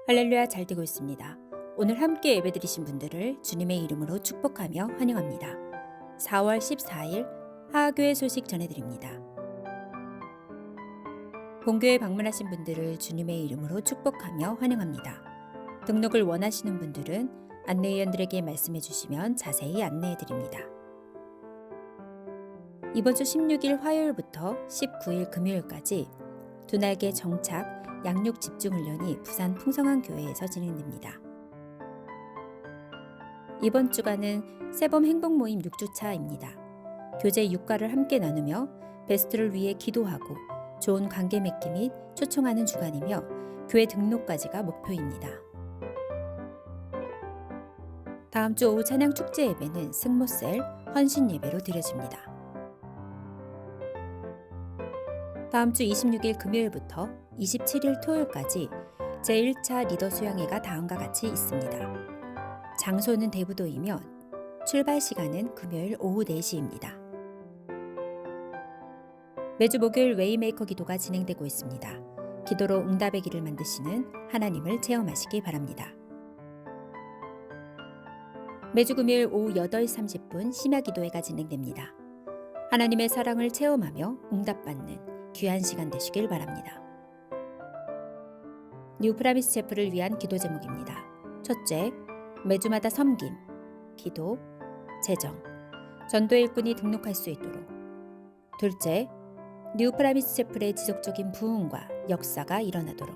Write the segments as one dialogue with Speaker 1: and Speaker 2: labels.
Speaker 1: 할렐루야, 잘 되고 있습니다. 오늘 함께 예배드리신 분들을 주님의 이름으로 축복하며 환영합니다. 4월 14일 하교회 소식 전해드립니다. 본교에 방문하신 분들을 주님의 이름으로 축복하며 환영합니다. 등록을 원하시는 분들은 안내위원들에게 말씀해 주시면 자세히 안내해 드립니다. 이번 주 16일 화요일부터 19일 금요일까지 두 날개 정착 양육 집중훈련이 부산 풍성한교회에서 진행됩니다. 이번 주간은 새봄 행복모임 6주차입니다. 교제 육가를 함께 나누며 베스트를 위해 기도하고 좋은 관계 맺기 및 초청하는 주간이며 교회 등록까지가 목표입니다. 다음 주 오후 찬양 축제 예배는 승모셀 헌신 예배로 드려집니다. 다음 주 26일 금요일부터 27일 토요일까지 제1차 리더 수양회가 다음과 같이 있습니다. 장소는 대부도이며 출발 시간은 금요일 오후 4시입니다. 매주 목요일 웨이메이커 기도가 진행되고 있습니다. 기도로 응답의 길을 만드시는 하나님을 체험하시기 바랍니다. 매주 금요일 오후 8시 30분 심야 기도회가 진행됩니다. 하나님의 사랑을 체험하며 응답받는 귀한 시간 되시길 바랍니다. 뉴프라미스 체프를 위한 기도 제목입니다. 첫째, 매주마다 섬김, 기도, 재정, 전도 일꾼이 등록할 수 있도록. 둘째, 뉴프라미스 체프의 지속적인 부흥과 역사가 일어나도록.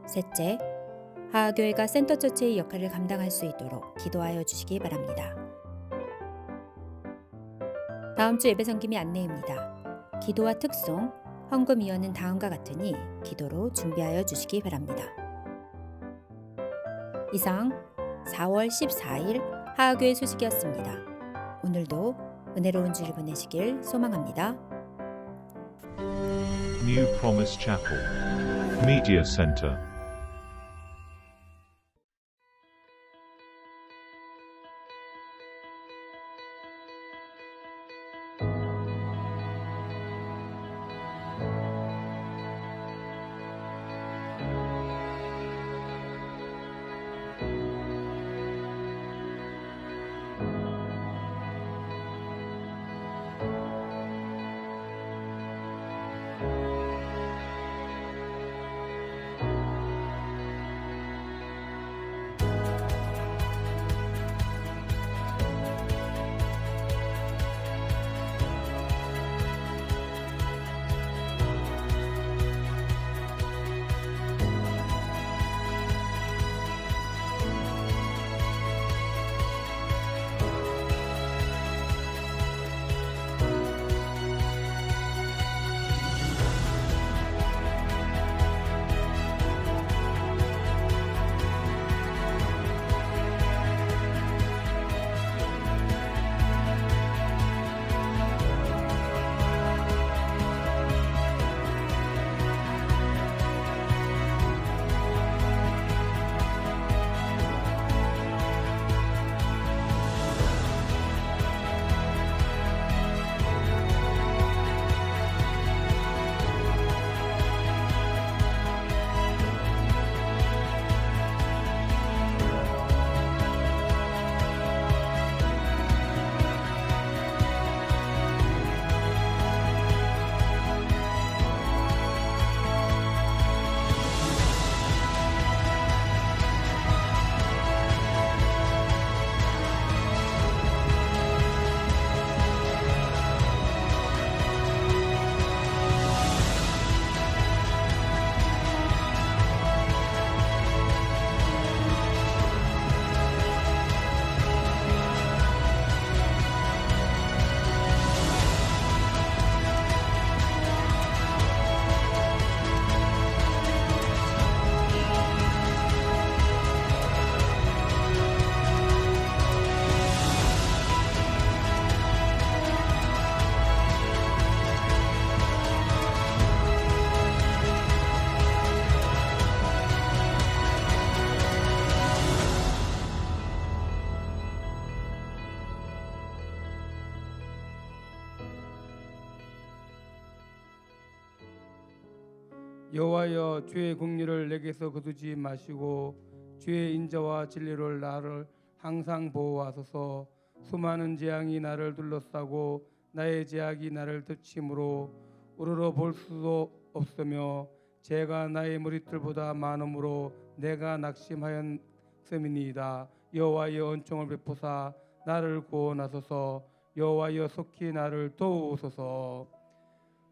Speaker 1: 셋째, 하교회가 센터처치의 역할을 감당할 수 있도록 기도하여 주시기 바랍니다. 다음 주 예배 섬김의 안내입니다. 기도와 특송, 헌금위원은 다음과 같으니 기도로 준비하여 주시기 바랍니다. 이상 4월 14일 하교회 소식이었습니다. 오늘도 은혜로운 주일 보내시길 소망합니다.
Speaker 2: New Promise Chapel Media Center.
Speaker 3: 여호와여, 주의 공의를 내게서 거두지 마시고 주의 인자와 진리로 나를 항상 보호하소서. 수많은 재앙이 나를 둘러싸고 나의 제약이 나를 덮침으로 우러러 볼 수도 없으며 죄가 나의 머리털보다 많으므로 내가 낙심하였음이니이다. 여호와여, 은총을 베푸사 나를 구원하소서. 여호와여, 속히 나를 도우소서.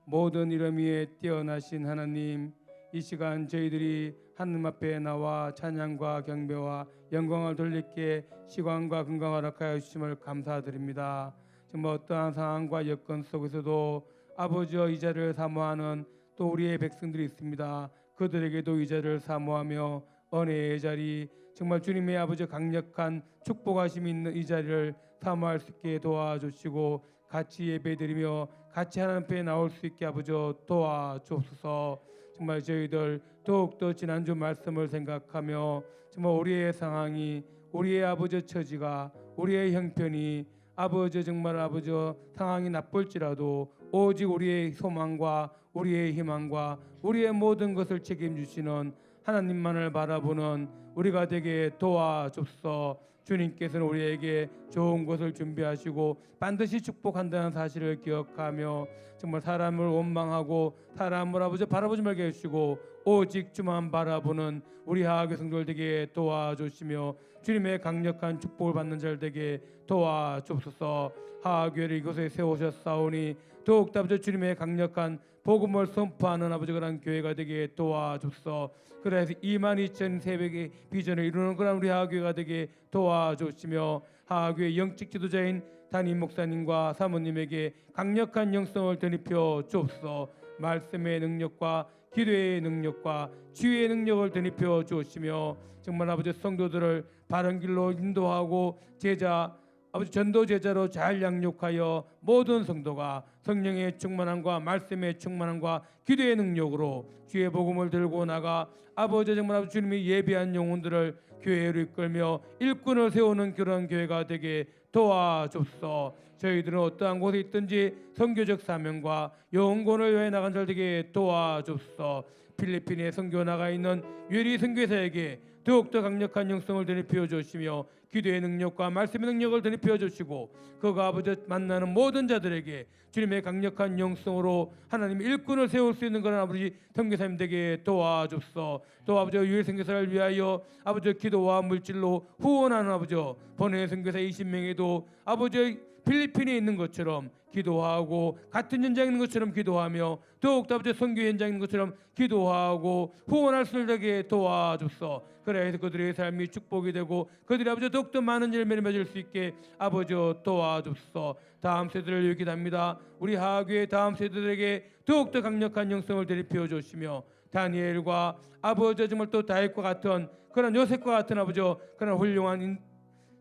Speaker 3: 모든 이름 위에 뛰어나신 하나님, 이 시간 저희들이 하느님 앞에 나와 찬양과 경배와 영광을 돌리게 시간과 건강을 허락하여 주심을 감사드립니다. 정말 어떠한 상황과 여건 속에서도 아버지여, 이 자리를 사모하는 또 우리의 백성들이 있습니다. 그들에게도 이 자리를 사모하며 은혜의 자리, 정말 주님의 아버지 강력한 축복하심이 있는 이 자리를 사모할 수 있게 도와주시고 같이 예배드리며 같이 하나님 앞에 나올 수 있게 아버지 도와주옵소서. 정말 저희들 더욱더 지난주 말씀을 생각하며 정말 우리의 상황이, 우리의 아버지 처지가, 우리의 형편이 아버지 정말 아버지 상황이 나쁠지라도 오직 우리의 소망과 우리의 희망과 우리의 모든 것을 책임주시는 하나님만을 바라보는 우리가 되게 도와주옵소서. 주님께서는 우리에게 좋은 것을 준비하시고 반드시 축복한다는 사실을 기억하며 정말 사람을 원망하고 사람을 아버지 바라보지 말게 해주시고 오직 주만 바라보는 우리 하나님의 성도들 되게 도와주시며 주님의 강력한 축복을 받는 자들 되게 도와주옵소서. 하교회를 이곳에 세우셨사오니 더욱더 아버지 주님의 강력한 복음을 선포하는 아버지 그런 교회가 되게 도와주옵소서. 그래서 22,000 새벽의 비전을 이루는 그런 우리 하교회가 되게 도와주시며 하교회 영적 지도자인 담임 목사님과 사모님에게 강력한 영성을 덧입혀 주옵소서. 말씀의 능력과 기도의 능력과 치유의 능력을 덧입혀 주시며 정말 아버지 성도들을 바른 길로 인도하고 제자 아버지 전도 제자로 잘 양육하여 모든 성도가 성령의 충만함과 말씀의 충만함과 기도의 능력으로 주의 복음을 들고 나가 아버지 정말 아버지 주님이 예비한 영혼들을 교회로 이끌며 일꾼을 세우는 그런 교회가 되게 도와주옵소서. 저희들은 어떠한 곳에 있든지 선교적 사명과 영혼을 위해 나간 자들 되게 도와주옵소서. 필리핀에 선교 나가 있는 유리 선교사에게 더욱더 강력한 영성을 덧입혀 주시며 기도의 능력과 말씀의 능력을 덧입혀 주시고 그가 아버지 만나는 모든 자들에게 주님의 강력한 영성으로 하나님의 일꾼을 세울 수 있는 그런 아버지 선교사님 되게 도와주옵소서. 또 아버지 유일 선교사를 위하여 아버지 기도와 물질로 후원하는 아버지 번외 선교사 20명에도 아버지 필리핀에 있는 것처럼 기도하고 같은 현장에 있는 것처럼 기도하며 더욱더 아버지 선교 현장에 있는 것처럼 기도하고 후원할 수 있게 도와줬어. 그래서 그들의 삶이 축복이 되고 그들이 아버지 더욱더 많은 열매를 맺을 수 있게 아버지 도와줬어. 다음 세대를 위해 기도합니다. 우리 하교의 다음 세대들에게 더욱더 강력한 영성을 덧입혀 주시며 다니엘과 아버지 정말 또 다윗과 같은 그런 요셉과 같은 아버지 그런 훌륭한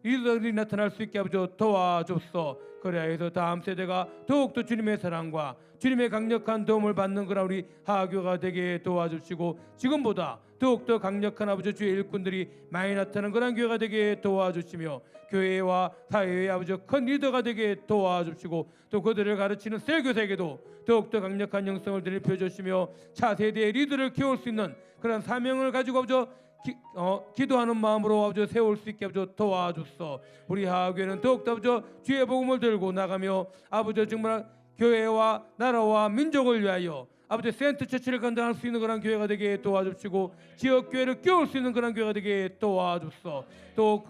Speaker 3: 이들이 나타날 수 있게 아버지 도와줬어. 그래야 해서 다음 세대가 더욱더 주님의 사랑과 주님의 강력한 도움을 받는 그런 우리 하교가 되게 도와주시고 지금보다 더욱더 강력한 아버지 주의 일꾼들이 많이 나타나는 그런 교회가 되게 도와주시며 교회와 사회의 아버지 큰 리더가 되게 도와주시고 또 그들을 가르치는 셀교사에게도 더욱더 강력한 영성을 덧입혀 주시며 차세대의 리더를 키울 수 있는 그런 사명을 가지고 아버지 기도하는 마음으로 아버지 세울 수 있게 아버지 도와주소. 우리 하교회는 더욱더 아버지 주의 복음을 들고 나가며 아버지 정말 교회와 나라와 민족을 위하여 아버지 센터 처치를 감당할 수 있는 그런 교회가 되게 도와주시고 지역 교회를 끼울 수 있는 그런 교회가 되게 도와주소. 또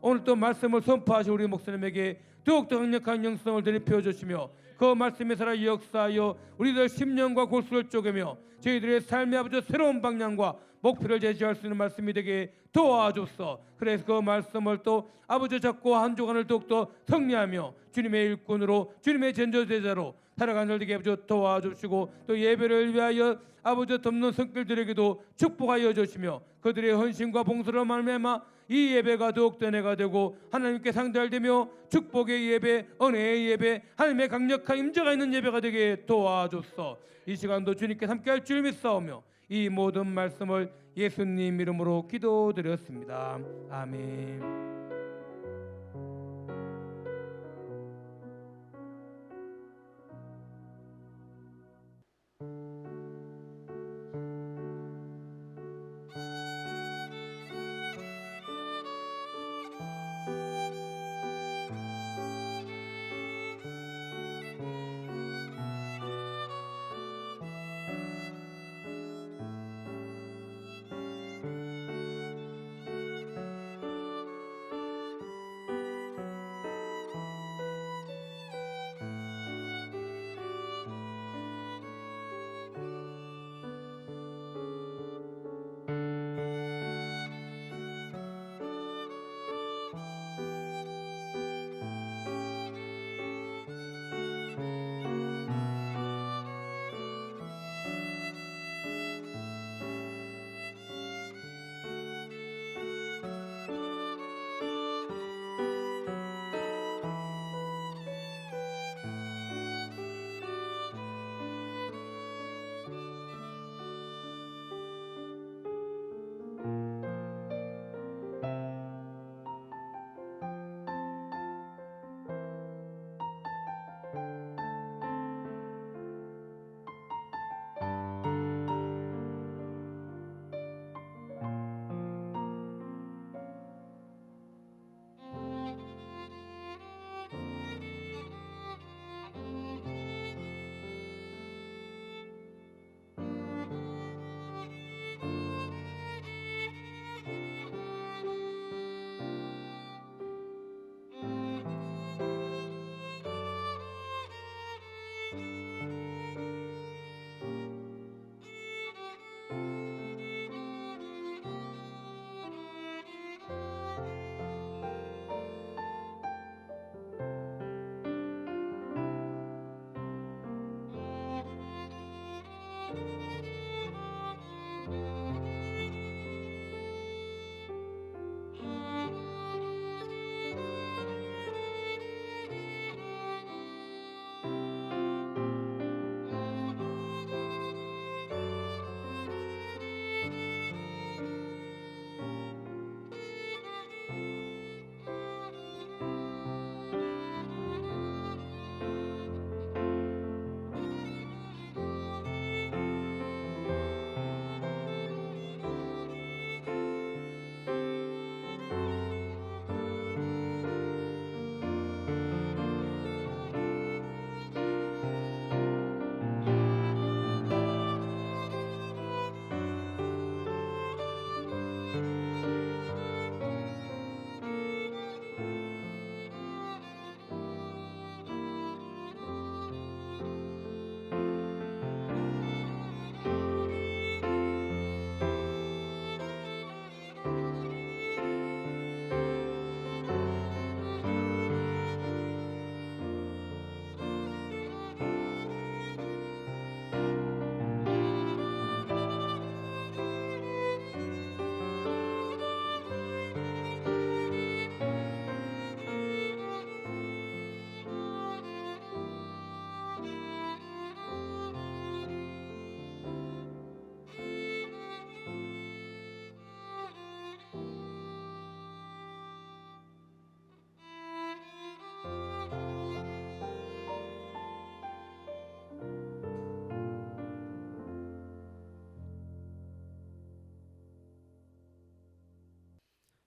Speaker 3: 오늘 또 말씀을 선포하신 우리 목사님에게 더욱더 강력한 영성을 덧입혀 주시며 그 말씀에 살아 역사하여 우리들 심령과 골수를 쪼개며 저희들의 삶의 아버지 새로운 방향과 목표를 제시할 수 있는 말씀이 되게 도와줬어. 그래서 그 말씀을 또 아버지 잡고 한 주간을 더욱더 승리하며 주님의 일꾼으로 주님의 전도제자로 살아가는 자들에게 아버지 도와주시고 또 예배를 위하여 아버지 돕는 성길들에게도 축복하여 주시며 그들의 헌신과 봉사로 말미암아 이 예배가 더욱더 은혜가 되고 하나님께 상달되며 축복의 예배, 은혜의 예배, 하나님의 강력한 임재가 있는 예배가 되게 도와줬어. 이 시간도 주님께 함께할 줄 믿사오며 이 모든 말씀을 예수님 이름으로 기도드렸습니다. 아멘.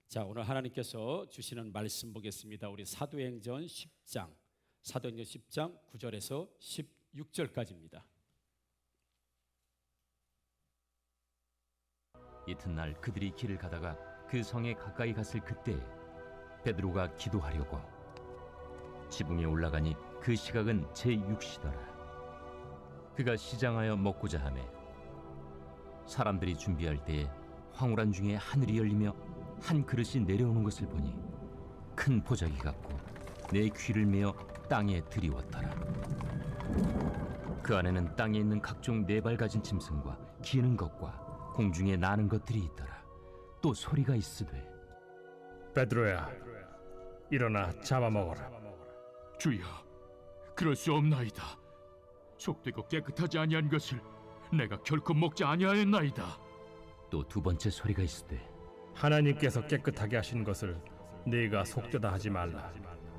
Speaker 4: 자, 오늘 하나님께서 주시는 말씀 보겠습니다. 우리 사도행전 10장 9절에서 16절까지입니다.
Speaker 5: 이튿날 그들이 길을 가다가 그 성에 가까이 갔을 그때 베드로가 기도하려고 지붕에 올라가니 그 시각은 제6시더라. 그가 시장하여 먹고자 하매 사람들이 준비할 때에 황홀한 중에 하늘이 열리며 한 그릇이 내려오는 것을 보니 큰 보자기 같고 내 귀를 메어 땅에 들이웠더라. 그 안에는 땅에 있는 각종 네 발 가진 짐승과 기는 것과 공중에 나는 것들이 있더라. 또 소리가 있으되
Speaker 6: 베드로야, 일어나 잡아먹어라.
Speaker 7: 주여, 그럴 수 없나이다. 속되고 깨끗하지 아니한 것을 내가 결코 먹지 아니하였나이다.
Speaker 5: 또 두 번째 소리가 있으되
Speaker 6: 하나님께서 깨끗하게 하신 것을 네가 속되다 하지 말라.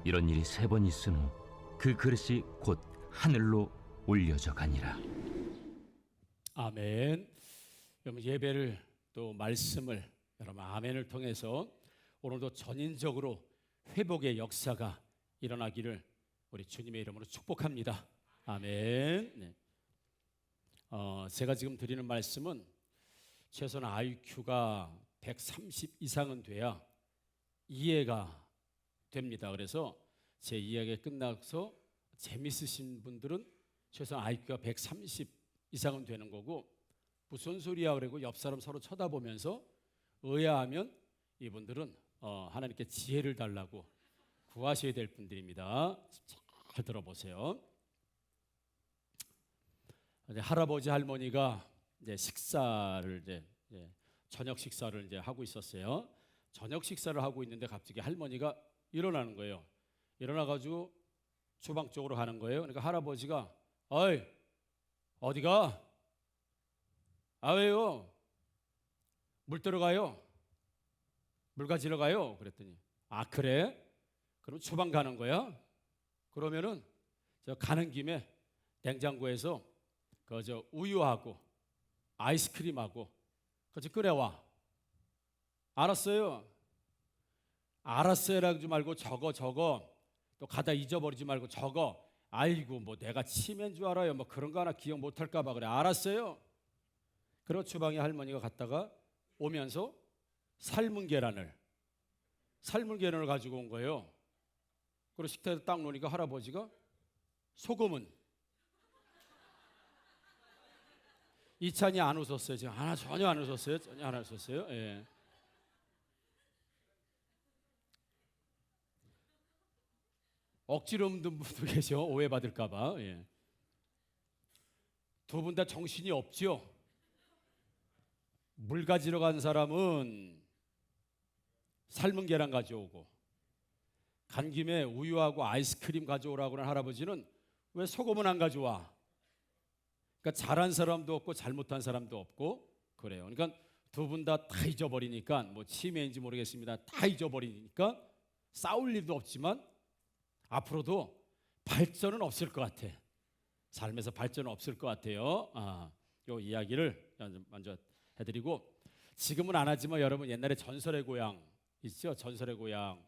Speaker 5: 이런 일이 세 번 있은 후 그 그릇이 곧 하늘로 올려져 가니라.
Speaker 4: 아멘. 여러분, 예배를 또 말씀을 여러분 아멘을 통해서 오늘도 전인적으로 회복의 역사가 일어나기를 우리 주님의 이름으로 축복합니다. 아멘. 네. 제가 지금 드리는 말씀은 최소한 IQ가 130 이상은 돼야 이해가 됩니다. 그래서 제 이야기가 끝나서 재밌으신 분들은 최소한 IQ가 130 이상은 되는 거고, 무슨 소리야 그러고 옆 사람 서로 쳐다보면서 의아하면 이분들은 하나님께 지혜를 달라고 구하셔야 될 분들입니다. 잘 들어보세요. 할아버지 할머니가 이제 식사를 저녁 식사를 이제 하고 있었어요. 저녁 식사를 하고 있는데 갑자기 할머니가 일어나는 거예요. 일어나가지고 주방 쪽으로 가는 거예요. 그러니까 할아버지가 어이 어디가? 아 왜요? 물 들어가요? 물 가지러 가요? 그랬더니 아 그래? 그럼 주방 가는 거야? 그러면은 저 가는 김에 냉장고에서 그 저 우유하고 아이스크림하고 같이 끓여와. 알았어요? 알았어요라고 하지 말고 적어 또 가다 잊어버리지 말고 적어. 아이고 뭐 내가 치매인 줄 알아요. 뭐 그런 거 하나 기억 못할까 봐 그래. 알았어요? 그리고 주방에 할머니가 갔다가 오면서 삶은 계란을 가지고 온 거예요. 그리고 식탁에 딱 놓으니까 할아버지가 소금은 이찬이 안 웃었어요. 지금 전혀 안 웃었어요. 전혀 안 웃었어요. 예. 억지로 묻는 분도 계셔. 오해받을까봐. 예. 두 분 다 정신이 없죠. 물 가지러 간 사람은 삶은 계란 가져오고 간 김에 우유하고 아이스크림 가져오라고 하는 할아버지는 왜 소금은 안 가져와? 그러니까 잘한 사람도 없고 잘못한 사람도 없고 그래요. 그러니까 두 분 다 잊어버리니까 뭐 치매인지 모르겠습니다. 다 잊어버리니까 싸울 일도 없지만 앞으로도 발전은 없을 것 같아. 삶에서 발전은 없을 것 같아요. 요 이야기를 먼저 해드리고 지금은 안 하지만 여러분 옛날에 전설의 고향 있죠? 전설의 고향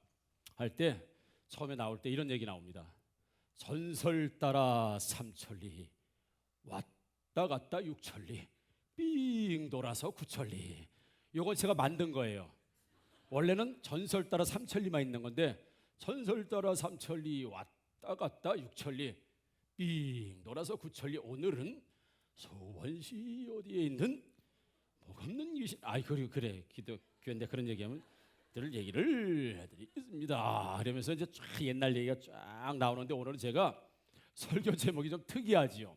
Speaker 4: 할 때 처음에 나올 때 이런 얘기 나옵니다. 전설 따라 삼천리 왔다 갔다 육천리 삥 돌아서 구천리 요건 제가 만든 거예요. 원래는 전설 따라 삼천리만 있는 건데 전설 따라 삼천리 왔다 갔다 육천리 삥 돌아서 구천리 오늘은 소원시 어디에 있는 목 없는 귀신 그래 기독교인데 그런 얘기하면 들 얘기를 해드리겠습니다. 그러면서 이제 쫙 옛날 얘기가 쫙 나오는데 오늘은 제가 설교 제목이 좀 특이하지요.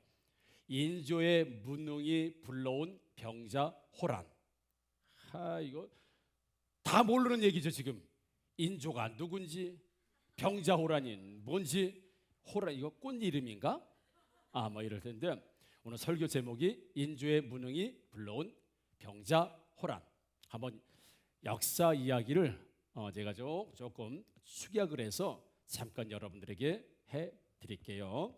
Speaker 4: 인조의 무능이 불러온 병자 호란. 이거 다 모르는 얘기죠 지금. 인조가 누군지 병자 호란이 뭔지 호란 이거 꽃 이름인가? 뭐 이럴 텐데 오늘 설교 제목이 인조의 무능이 불러온 병자 호란. 한번 역사 이야기를 제가 조금 축약을 해서 잠깐 여러분들에게 해드릴게요.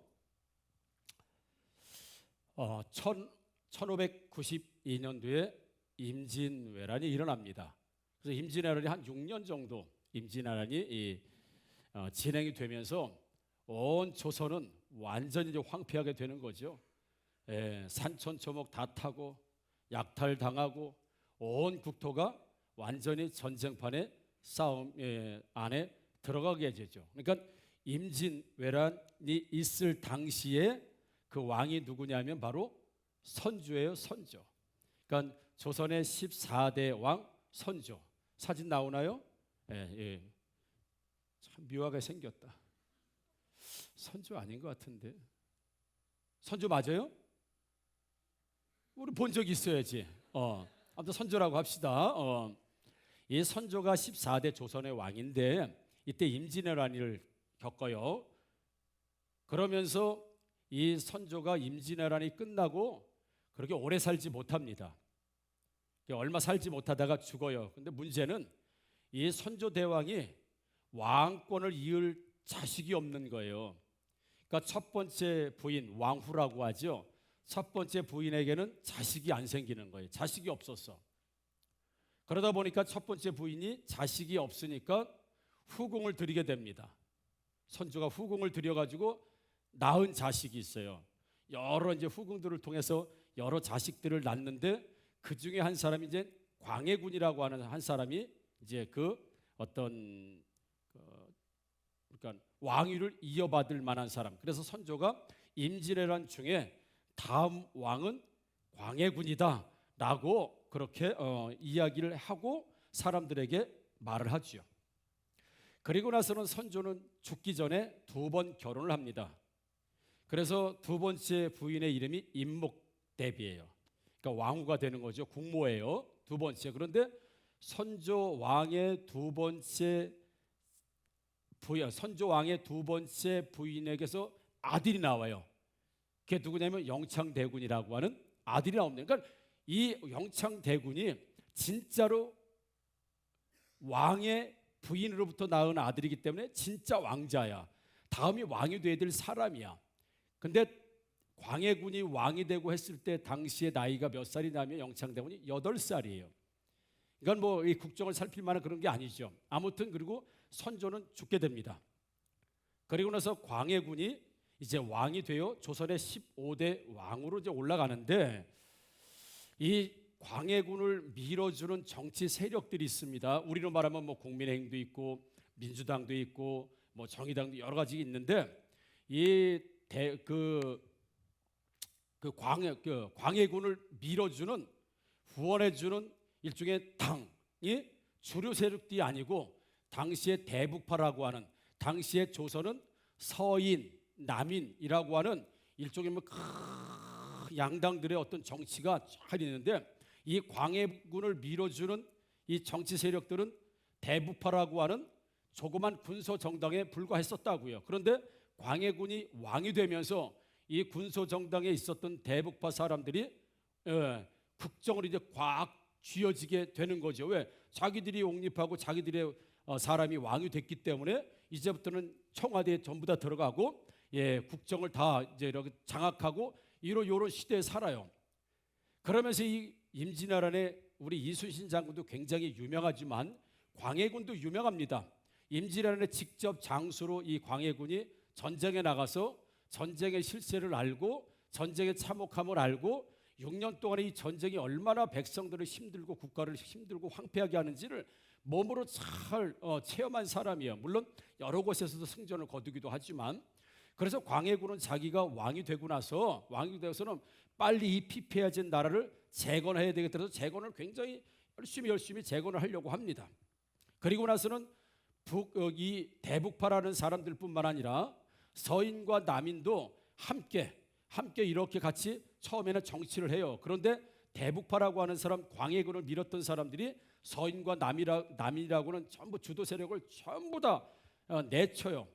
Speaker 4: 1592년도에 임진왜란이 일어납니다. 그래서 임진왜란이 한 6년 정도 임진왜란이 진행이 되면서 온 조선은 완전히 이제 황폐하게 되는 거죠. 산천초목 다 타고 약탈당하고 온 국토가 완전히 전쟁판의 싸움 안에 들어가게 되죠. 그러니까 임진왜란이 있을 당시에 그 왕이 누구냐면 바로 선조예요. 선조. 그러니까 조선의 14대 왕 선조. 사진 나오나요? 참 묘하게 생겼다. 선조 아닌 것 같은데. 선조 맞아요? 우리 본 적 있어야지. 아무튼 선조라고 합시다. 이 선조가 14대 조선의 왕인데 이때 임진왜란을 겪어요. 그러면서 이 선조가 임진왜란이 끝나고 그렇게 오래 살지 못합니다. 얼마 살지 못하다가 죽어요. 근데 문제는 이 선조 대왕이 왕권을 이을 자식이 없는 거예요. 그러니까 첫 번째 부인 왕후라고 하죠. 첫 번째 부인에게는 자식이 안 생기는 거예요. 자식이 없었어. 그러다 보니까 첫 번째 부인이 자식이 없으니까 후궁을 드리게 됩니다. 선조가 후궁을 들여가지고 낳은 자식이 있어요. 여러 이제 후궁들을 통해서 여러 자식들을 낳는데 그 중에 한 사람이 이제 광해군이라고 하는 한 사람이 이제 그 어떤 그러니까 왕위를 이어받을 만한 사람. 그래서 선조가 임진왜란 중에 다음 왕은 광해군이다라고 그렇게 이야기를 하고 사람들에게 말을 하죠. 그리고 나서는 선조는 죽기 전에 2번 결혼을 합니다. 그래서 두 번째 부인의 이름이 임목대비예요. 그러니까 왕후가 되는 거죠. 국모예요. 두 번째. 그런데 선조 왕의 두 번째 부인, 선조 왕의 두 번째 부인에게서 아들이 나와요. 그게 누구냐면 영창대군이라고 하는 아들이 나옵니다. 그러니까 이 영창대군이 진짜로 왕의 부인으로부터 낳은 아들이기 때문에 진짜 왕자야. 다음이 왕이 돼야 될 사람이야. 근데 광해군이 왕이 되고 했을 때 당시의 나이가 몇 살이냐면 영창대군이 8살이에요. 이건 뭐 이 국정을 살필 만한 그런 게 아니죠. 아무튼 그리고 선조는 죽게 됩니다. 그리고 나서 광해군이 이제 왕이 되어 조선의 15대 왕으로 이제 올라가는데 이 광해군을 밀어주는 정치 세력들이 있습니다. 우리로 말하면 뭐 국민의힘도 있고 민주당도 있고 뭐 정의당도 여러 가지 있는데 광해군을 밀어주는 후원해주는 일종의 당이 주류 세력들이 아니고 당시의 대북파라고 하는 당시의 조선은 서인, 남인이라고 하는 일종의 뭐 양당들의 어떤 정치가 잘 있는데 이 광해군을 밀어주는 이 정치 세력들은 대북파라고 하는 조그만 군소 정당에 불과했었다고요. 그런데 광해군이 왕이 되면서 이 군소 정당에 있었던 대북파 사람들이 국정을 이제 꽉 쥐어지게 되는 거죠. 왜? 자기들이 옹립하고 자기들의 사람이 왕이 됐기 때문에 이제부터는 청와대에 전부 다 들어가고 국정을 다 이제 이렇게 장악하고 이런 시대에 살아요. 그러면서 이 임진왜란에 우리 이순신 장군도 굉장히 유명하지만 광해군도 유명합니다. 임진왜란의 직접 장수로 이 광해군이 전쟁에 나가서 전쟁의 실세를 알고 전쟁의 참혹함을 알고 6년 동안에 이 전쟁이 얼마나 백성들을 힘들고 국가를 힘들고 황폐하게 하는지를 몸으로 잘 체험한 사람이에요. 물론 여러 곳에서도 승전을 거두기도 하지만, 그래서 광해군은 자기가 왕이 되고 나서는 빨리 이 피폐해진 나라를 재건해야 되겠다 해서 재건을 굉장히 열심히 재건을 하려고 합니다. 그리고 나서는 이 대북파라는 사람들뿐만 아니라 서인과 남인도 함께 이렇게 같이 처음에는 정치를 해요. 그런데 대북파라고 하는 사람, 광해군을 밀었던 사람들이 서인과 남이라고는 전부 주도 세력을 전부 다 내쳐요.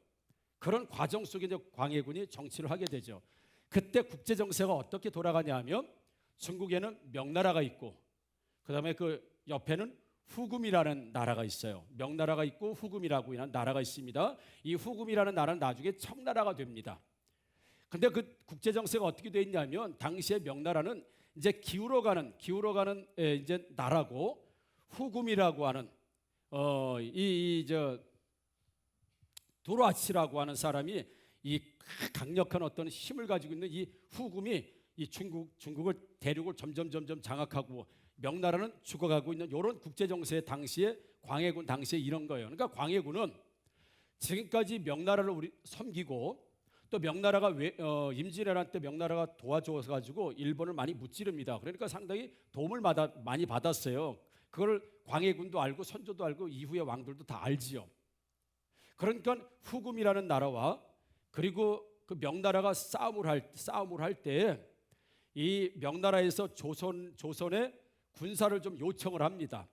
Speaker 4: 그런 과정 속에 이제 광해군이 정치를 하게 되죠. 그때 국제 정세가 어떻게 돌아가냐 하면, 중국에는 명나라가 있고, 그다음에 그 옆에는 후금이라는 나라가 있어요. 명나라가 있고 후금이라고 하는 나라가 있습니다. 이 후금이라는 나라는 나중에 청나라가 됩니다. 근데 그 국제 정세가 어떻게 돼 있냐면, 당시에 명나라는 이제 기울어가는 이제 나라고, 후금이라고 하는 도라치라고 하는 사람이 이 강력한 어떤 힘을 가지고 있는 이 후금이 이 중국을 대륙을 점점 장악하고 명나라는 죽어가고 있는 이런 국제 정세 당시에 광해군 당시에 이런 거예요. 그러니까 광해군은 지금까지 명나라를 섬기고, 또 명나라가 임진왜란 때 명나라가 도와줘서 가지고 일본을 많이 무찌릅니다. 그러니까 상당히 도움을 많이 받았어요. 그걸 광해군도 알고 선조도 알고 이후의 왕들도 다 알지요. 그러니까 후금이라는 나라와 그리고 그 명나라가 싸움을 할 때 이 명나라에서 조선의 군사를 좀 요청을 합니다.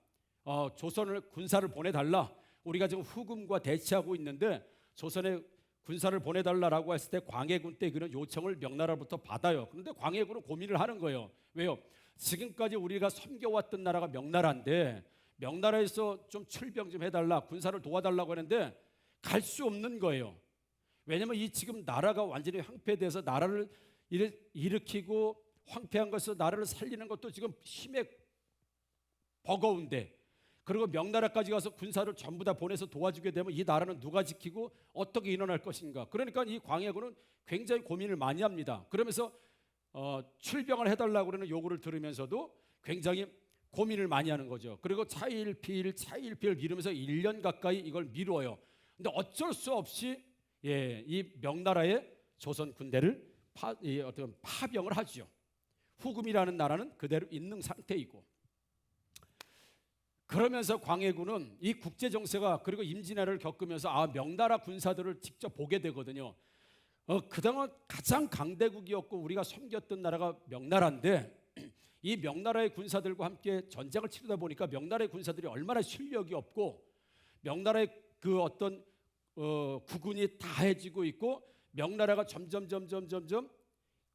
Speaker 4: 조선을 군사를 보내달라. 우리가 지금 후금과 대치하고 있는데 조선에 군사를 보내달라라고 했을 때 광해군 때 그런 요청을 명나라부터 받아요. 그런데 광해군은 고민을 하는 거예요. 왜요? 지금까지 우리가 섬겨왔던 나라가 명나라인데 명나라에서 좀 출병 좀 해달라, 군사를 도와달라고 하는데 갈 수 없는 거예요. 왜냐하면 이 지금 나라가 완전히 황폐돼서 나라를 일으키고 황폐한 것에서 나라를 살리는 것도 지금 힘에 버거운데, 그리고 명나라까지 가서 군사를 전부 다 보내서 도와주게 되면 이 나라는 누가 지키고 어떻게 일어날 것인가. 그러니까 이 광해군은 굉장히 고민을 많이 합니다. 그러면서 출병을 해달라고 그러는 요구를 들으면서도 굉장히 고민을 많이 하는 거죠. 그리고 차일피일 미루면서 1년 가까이 이걸 미뤄요. 근데 어쩔 수 없이 이 명나라의 조선 군대를 파병을 하죠. 후금이라는 나라는 그대로 있는 상태이고, 그러면서 광해군은 이 국제 정세가 그리고 임진왜란을 겪으면서 명나라 군사들을 직접 보게 되거든요. 그동안 가장 강대국이었고 우리가 섬겼던 나라가 명나라인데, 이 명나라의 군사들과 함께 전쟁을 치르다 보니까 명나라의 군사들이 얼마나 실력이 없고 명나라의 그 어떤 국군이 다해지고 있고 명나라가 점점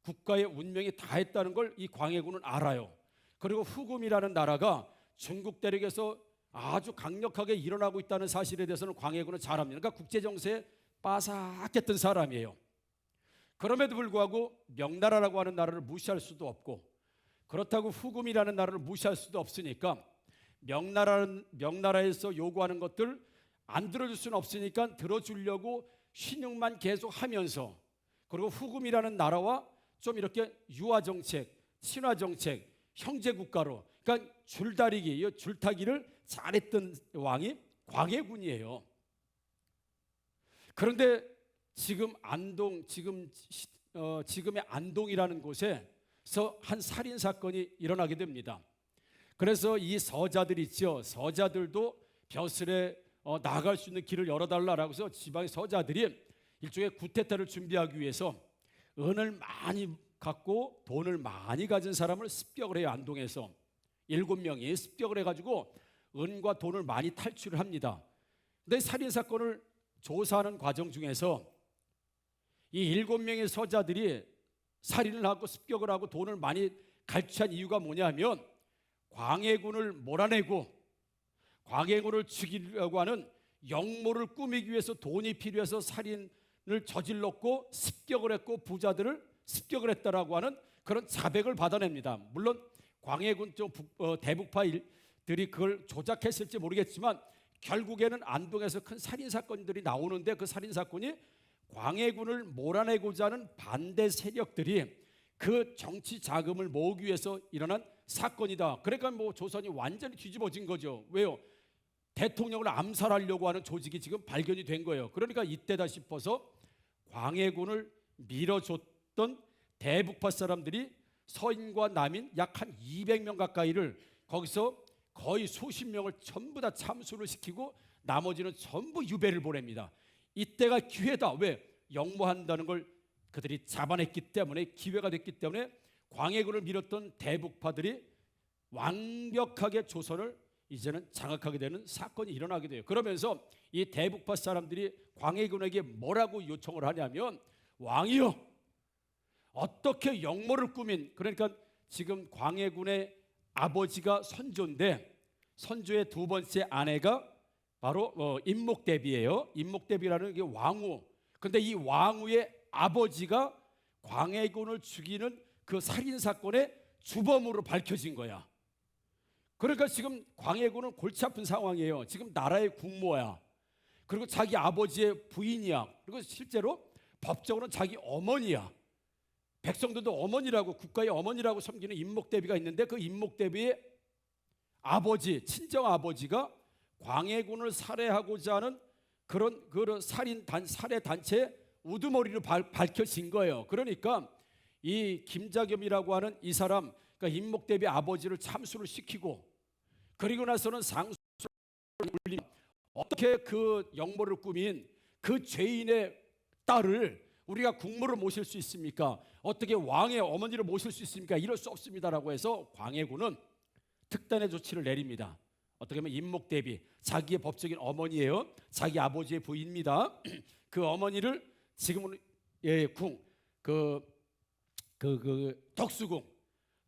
Speaker 4: 국가의 운명이 다했다는 걸 이 광해군은 알아요. 그리고 후금이라는 나라가 중국 대륙에서 아주 강력하게 일어나고 있다는 사실에 대해서는 광해군은 잘 압니다. 그러니까 국제 정세에 빠삭했던 사람이에요. 그럼에도 불구하고 명나라라고 하는 나라를 무시할 수도 없고, 그렇다고 후금이라는 나라를 무시할 수도 없으니까 명나라에서 요구하는 것들 안 들어줄 수는 없으니까 들어주려고 신용만 계속 하면서, 그리고 후금이라는 나라와 좀 이렇게 유화 정책, 친화 정책, 형제 국가로, 그러니까 줄타기를 잘했던 왕이 광해군이에요. 그런데 지금 지금의 안동이라는 곳에서 한 살인 사건이 일어나게 됩니다. 그래서 이 서자들 있죠. 서자들도 벼슬에 나갈 수 있는 길을 열어달라라고 해서 지방의 서자들이 일종의 구테타를 준비하기 위해서 은을 많이 갖고 돈을 많이 가진 사람을 습격을 해요. 안동에서 7명이 습격을 해가지고 은과 돈을 많이 탈취를 합니다. 근데 살인사건을 조사하는 과정 중에서 이 7명의 서자들이 살인을 하고 습격을 하고 돈을 많이 갈취한 이유가 뭐냐면, 광해군을 몰아내고 광해군을 죽이려고 하는 역모를 꾸미기 위해서 돈이 필요해서 살인을 저질렀고 습격을 했고 부자들을 습격을 했다라고 하는 그런 자백을 받아냅니다. 물론 광해군 쪽 대북파들이 그걸 조작했을지 모르겠지만 결국에는 안동에서 큰 살인사건들이 나오는데, 그 살인사건이 광해군을 몰아내고자 하는 반대 세력들이 그 정치 자금을 모으기 위해서 일어난 사건이다. 그러니까 뭐 조선이 완전히 뒤집어진 거죠. 왜요? 대통령을 암살하려고 하는 조직이 지금 발견이 된 거예요. 그러니까 이때다 싶어서 광해군을 밀어줬던 대북파 사람들이 서인과 남인 약 한 200명 가까이를 거기서 거의 수십 명을 전부 다 참수를 시키고 나머지는 전부 유배를 보냅니다. 이때가 기회다. 왜? 역모한다는 걸 그들이 잡아냈기 때문에, 기회가 됐기 때문에 광해군을 밀었던 대북파들이 완벽하게 조선을 이제는 장악하게 되는 사건이 일어나게 돼요. 그러면서 이 대북파 사람들이 광해군에게 뭐라고 요청을 하냐면, 왕이여, 어떻게 역모를 꾸민, 그러니까 지금 광해군의 아버지가 선조인데 선조의 두 번째 아내가 바로 임목대비예요. 임목대비라는 게 왕후. 근데 이 왕후의 아버지가 광해군을 죽이는 그 살인 사건의 주범으로 밝혀진 거야. 그러니까 지금 광해군은 골치 아픈 상황이에요. 지금 나라의 국모야. 그리고 자기 아버지의 부인이야. 그리고 실제로 법적으로는 자기 어머니야. 백성들도 어머니라고, 국가의 어머니라고 섬기는 임목대비가 있는데 그 임목대비의 아버지, 친정 아버지가 광해군을 살해하고자 하는 그런 살해 단체의 우두머리로 밝혀진 거예요. 그러니까 이 김자겸이라고 하는 이 사람, 그러니까 임목대비 아버지를 참수를 시키고, 그리고 나서는 상수를 올린, 어떻게 그 역모를 꾸민 그 죄인의 딸을 우리가 국모로 모실 수 있습니까? 어떻게 왕의 어머니를 모실 수 있습니까? 이럴 수 없습니다라고 해서 광해군은 특단의 조치를 내립니다. 어떻게 보면 임목대비, 자기의 법적인 어머니예요. 자기 아버지의 부인입니다. 그 어머니를 지금은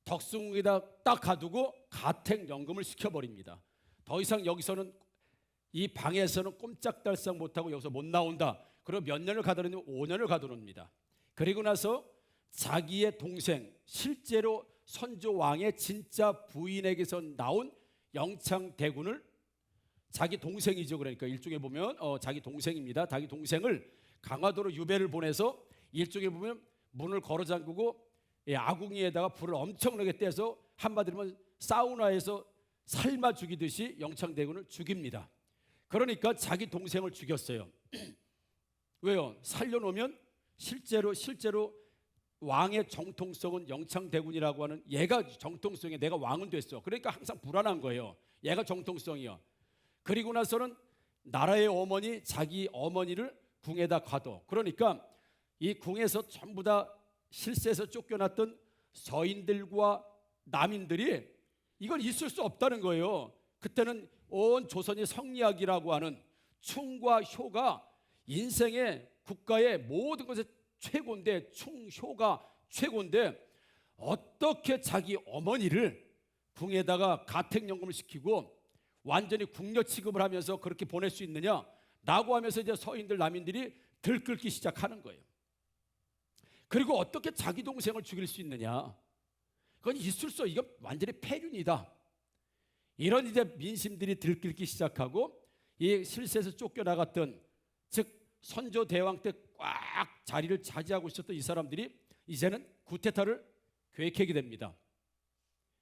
Speaker 4: 덕수궁에다 딱 가두고 가택연금을 시켜버립니다. 더 이상 여기서는 이 방에서는 꼼짝달싹 못하고 여기서 못 나온다. 그리고 몇 년을 가두느냐면 5년을 가두릅니다. 그리고 나서 자기의 동생, 실제로 선조 왕의 진짜 부인에게서 나온 영창대군을, 자기 동생이죠. 그러니까 일종에 보면 자기 동생입니다. 자기 동생을 강화도로 유배를 보내서 일종에 보면 문을 걸어 잠그고 아궁이에다가 불을 엄청나게 떼서 한마디로 하면 사우나에서 삶아 죽이듯이 영창대군을 죽입니다. 그러니까 자기 동생을 죽였어요. 왜요? 살려놓으면 실제로 왕의 정통성은 영창대군이라고 하는, 얘가 정통성에 내가 왕은 됐어. 그러니까 항상 불안한 거예요. 얘가 정통성이야. 그리고 나서는 나라의 어머니, 자기 어머니를 궁에다 가둬. 그러니까 이 궁에서 전부 다 실세에서 쫓겨났던 서인들과 남인들이 이걸 있을 수 없다는 거예요. 그때는 온 조선이 성리학이라고 하는 충과 효가 인생의 국가의 모든 것의 최고인데, 충효가 최고인데 어떻게 자기 어머니를 궁에다가 가택연금을 시키고 완전히 궁녀 취급을 하면서 그렇게 보낼 수 있느냐 라고 하면서 이제 서인들 남인들이 들끓기 시작하는 거예요. 그리고 어떻게 자기 동생을 죽일 수 있느냐, 그건 있을 수 없어. 이건 완전히 폐륜이다. 이런 이제 민심들이 들끓기 시작하고, 이 실세에서 쫓겨나갔던, 즉 선조 대왕 때 꽉 자리를 차지하고 있었던 이 사람들이 이제는 쿠데타를 계획하게 됩니다.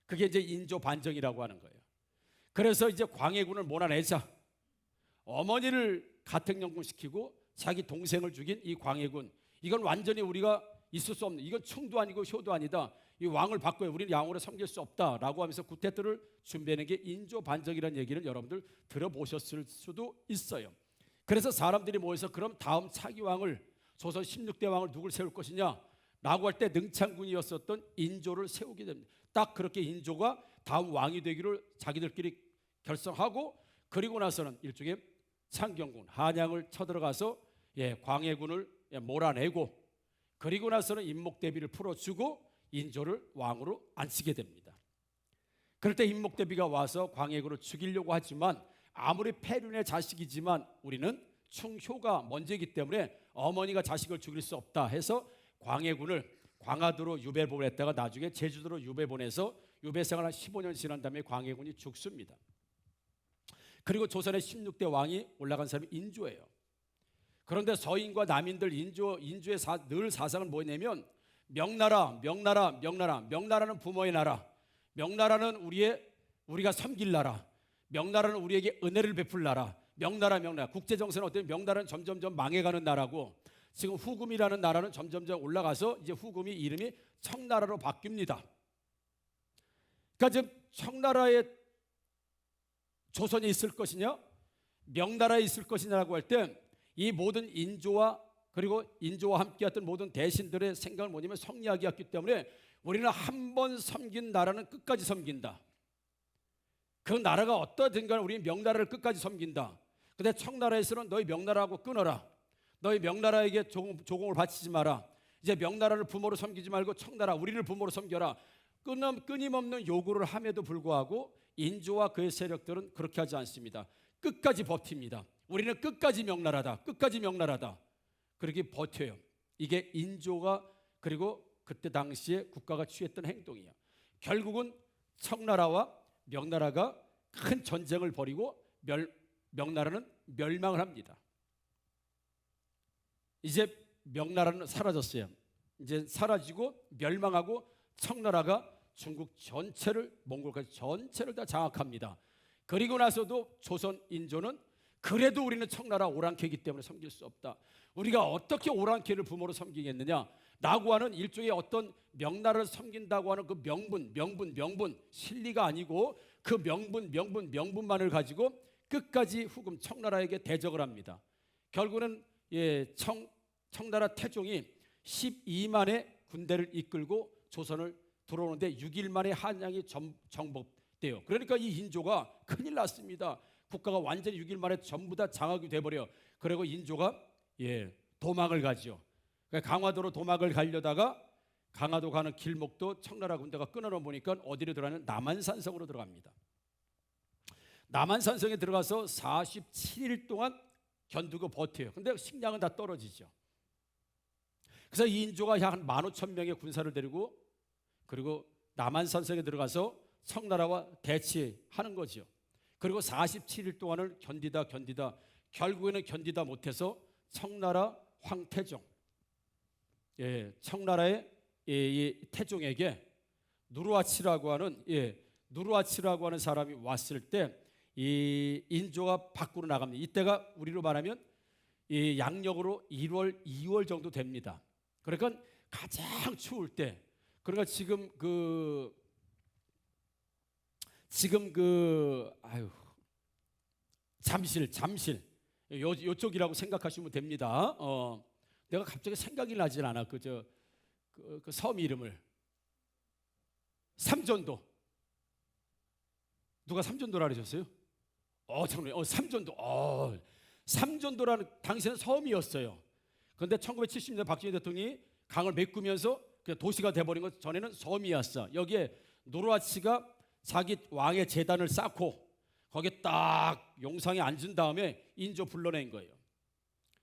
Speaker 4: 그게 이제 인조 반정이라고 하는 거예요. 그래서 이제 광해군을 몰아내자, 어머니를 가택연금시키고 자기 동생을 죽인 이 광해군, 이건 완전히 우리가 있을 수 없는, 이건 충도 아니고 효도 아니다. 이 왕을 바꿔야 우리는 양으로 섬길 수 없다라고 하면서 쿠데타를 준비하는 게 인조 반정이라는 얘기를 여러분들 들어보셨을 수도 있어요. 그래서 사람들이 모여서 그럼 다음 차기 왕을, 조선 16대 왕을 누굴 세울 것이냐 라고 할 때 능창군이었었던 인조를 세우게 됩니다. 딱 그렇게 인조가 다음 왕이 되기를 자기들끼리 결성하고, 그리고 나서는 일종의 창경군, 한양을 쳐들어가서 광해군을 몰아내고, 그리고 나서는 임목대비를 풀어주고 인조를 왕으로 앉히게 됩니다. 그럴 때 임목대비가 와서 광해군을 죽이려고 하지만, 아무리 폐륜의 자식이지만 우리는 충효가 먼저이기 때문에 어머니가 자식을 죽일 수 없다 해서 광해군을 광화도로 유배 보냈다가 나중에 제주도로 유배 보내서 유배 생활 한 15년 지난 다음에 광해군이 죽습니다. 그리고 조선의 16대 왕이 올라간 사람이 인조예요. 그런데 서인과 남인들, 인조의 늘 사상은 뭐냐면 명나라, 명나라, 명나라. 명나라는 부모의 나라. 명나라는 우리가 섬길 나라. 명나라는 우리에게 은혜를 베풀 나라. 명나라, 명나라. 국제 정세는 어때요? 명나라는 점점점 망해가는 나라고, 지금 후금이라는 나라는 점점점 올라가서 이제 후금이 이름이 청나라로 바뀝니다. 그러니까 지금 청나라의 조선이 있을 것이냐, 명나라에 있을 것이냐라고 할 때 이 모든 인조와 그리고 인조와 함께했던 모든 대신들의 생각은 뭐냐면 성리학이었기 때문에 우리는 한 번 섬긴 나라는 끝까지 섬긴다. 그 나라가 어떠든 간에 우리는 명나라를 끝까지 섬긴다. 근데 청나라에서는 너희 명나라하고 끊어라. 너희 명나라에게 조공을 바치지 마라. 이제 명나라를 부모로 섬기지 말고 청나라, 우리를 부모로 섬겨라. 끊임없는 요구를 함에도 불구하고 인조와 그의 세력들은 그렇게 하지 않습니다. 끝까지 버팁니다. 우리는 끝까지 명나라다. 끝까지 명나라다. 그렇게 버텨요. 이게 인조가 그리고 그때 당시에 국가가 취했던 행동이에요. 결국은 청나라와 명나라가 큰 전쟁을 벌이고 명나라는 멸망을 합니다. 이제 명나라는 사라졌어요. 이제 사라지고 멸망하고 청나라가 중국 전체를, 몽골까지 전체를 다 장악합니다. 그리고 나서도 조선 인조는 그래도 우리는 청나라 오랑캐이기 때문에 섬길 수 없다. 우리가 어떻게 오랑캐를 부모로 섬기겠느냐 라고 하는 일종의 어떤 명나라를 섬긴다고 하는 그 명분 실리가 아니고 그 명분만을 가지고 끝까지 후금 청나라에게 대적을 합니다. 결국은 청나라 태종이 12만의 군대를 이끌고 조선을 들어오는데 6일 만에 한양이 정복돼요. 그러니까 이 인조가 큰일 났습니다. 국가가 완전히 6일 만에 전부 다 장악이 돼버려. 그리고 인조가 도망을 가죠. 그러니까 강화도로 도망을 가려다가 강화도 가는 길목도 청나라 군대가 끊어놓은 보니까 어디로 들어가는 남한산성으로 들어갑니다. 남한산성에 들어가서 47일 동안 견디고 버텨요. 근데 식량은 다 떨어지죠. 그래서 이 인조가 약 15,000명의 군사를 데리고 그리고 남한산성에 들어가서 청나라와 대치하는 거죠. 그리고 47일 동안을 견디다 결국에는 견디다 못해서 청나라 황태종, 청나라의 태종에게 누르하치라고 하는 사람이 왔을 때 이 인조가 밖으로 나갑니다. 이때가 우리로 말하면 이 양력으로 1월, 2월 정도 됩니다. 그러니까 가장 추울 때, 그러니까 지금 잠실 요쪽이라고 생각하시면 됩니다. 내가 갑자기 생각이 나질 않아. 그 섬 이름을 삼전도. 누가 삼전도라 그러셨어요? 잠깐만요. 삼전도. 삼전도라는 당시에는 섬이었어요. 그런데 1970년대 박정희 대통령이 강을 메꾸면서 그냥 도시가 돼버린 것, 전에는 섬이었어. 여기에 누르하치가 자기 왕의 제단을 쌓고 거기에 딱 용상에 앉은 다음에 인조 불러낸 거예요.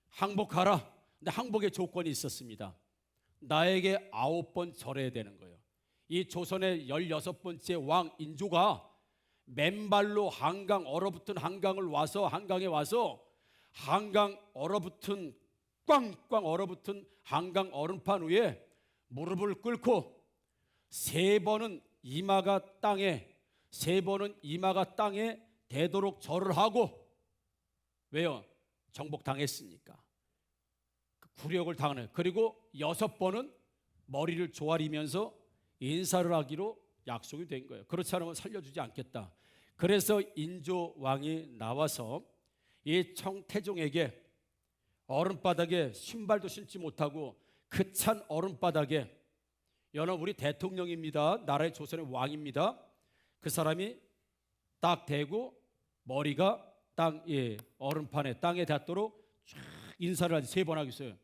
Speaker 4: 항복하라. 근데 항복의 조건이 있었습니다. 나에게 9번 절해야 되는 거예요. 이 조선의 16번째 왕 인조가 맨발로 한강에 와서 한강 얼어붙은 꽝꽝 얼어붙은 한강 얼음판 위에 무릎을 꿇고 3번은 이마가 땅에 대도록 절을 하고, 왜요? 정복당했으니까. 굴욕을 당하는. 그리고 6번은 머리를 조아리면서 인사를 하기로 약속이 된 거예요. 그렇지 않으면 살려주지 않겠다. 그래서 인조 왕이 나와서 이 청태종에게 얼음바닥에 신발도 신지 못하고 그 찬 얼음바닥에, 여러분 우리 대통령입니다. 나라의 조선의 왕입니다. 그 사람이 딱 대고 머리가 얼음판에 땅에 닿도록 쫙 인사를 하지 3번 하겠어요.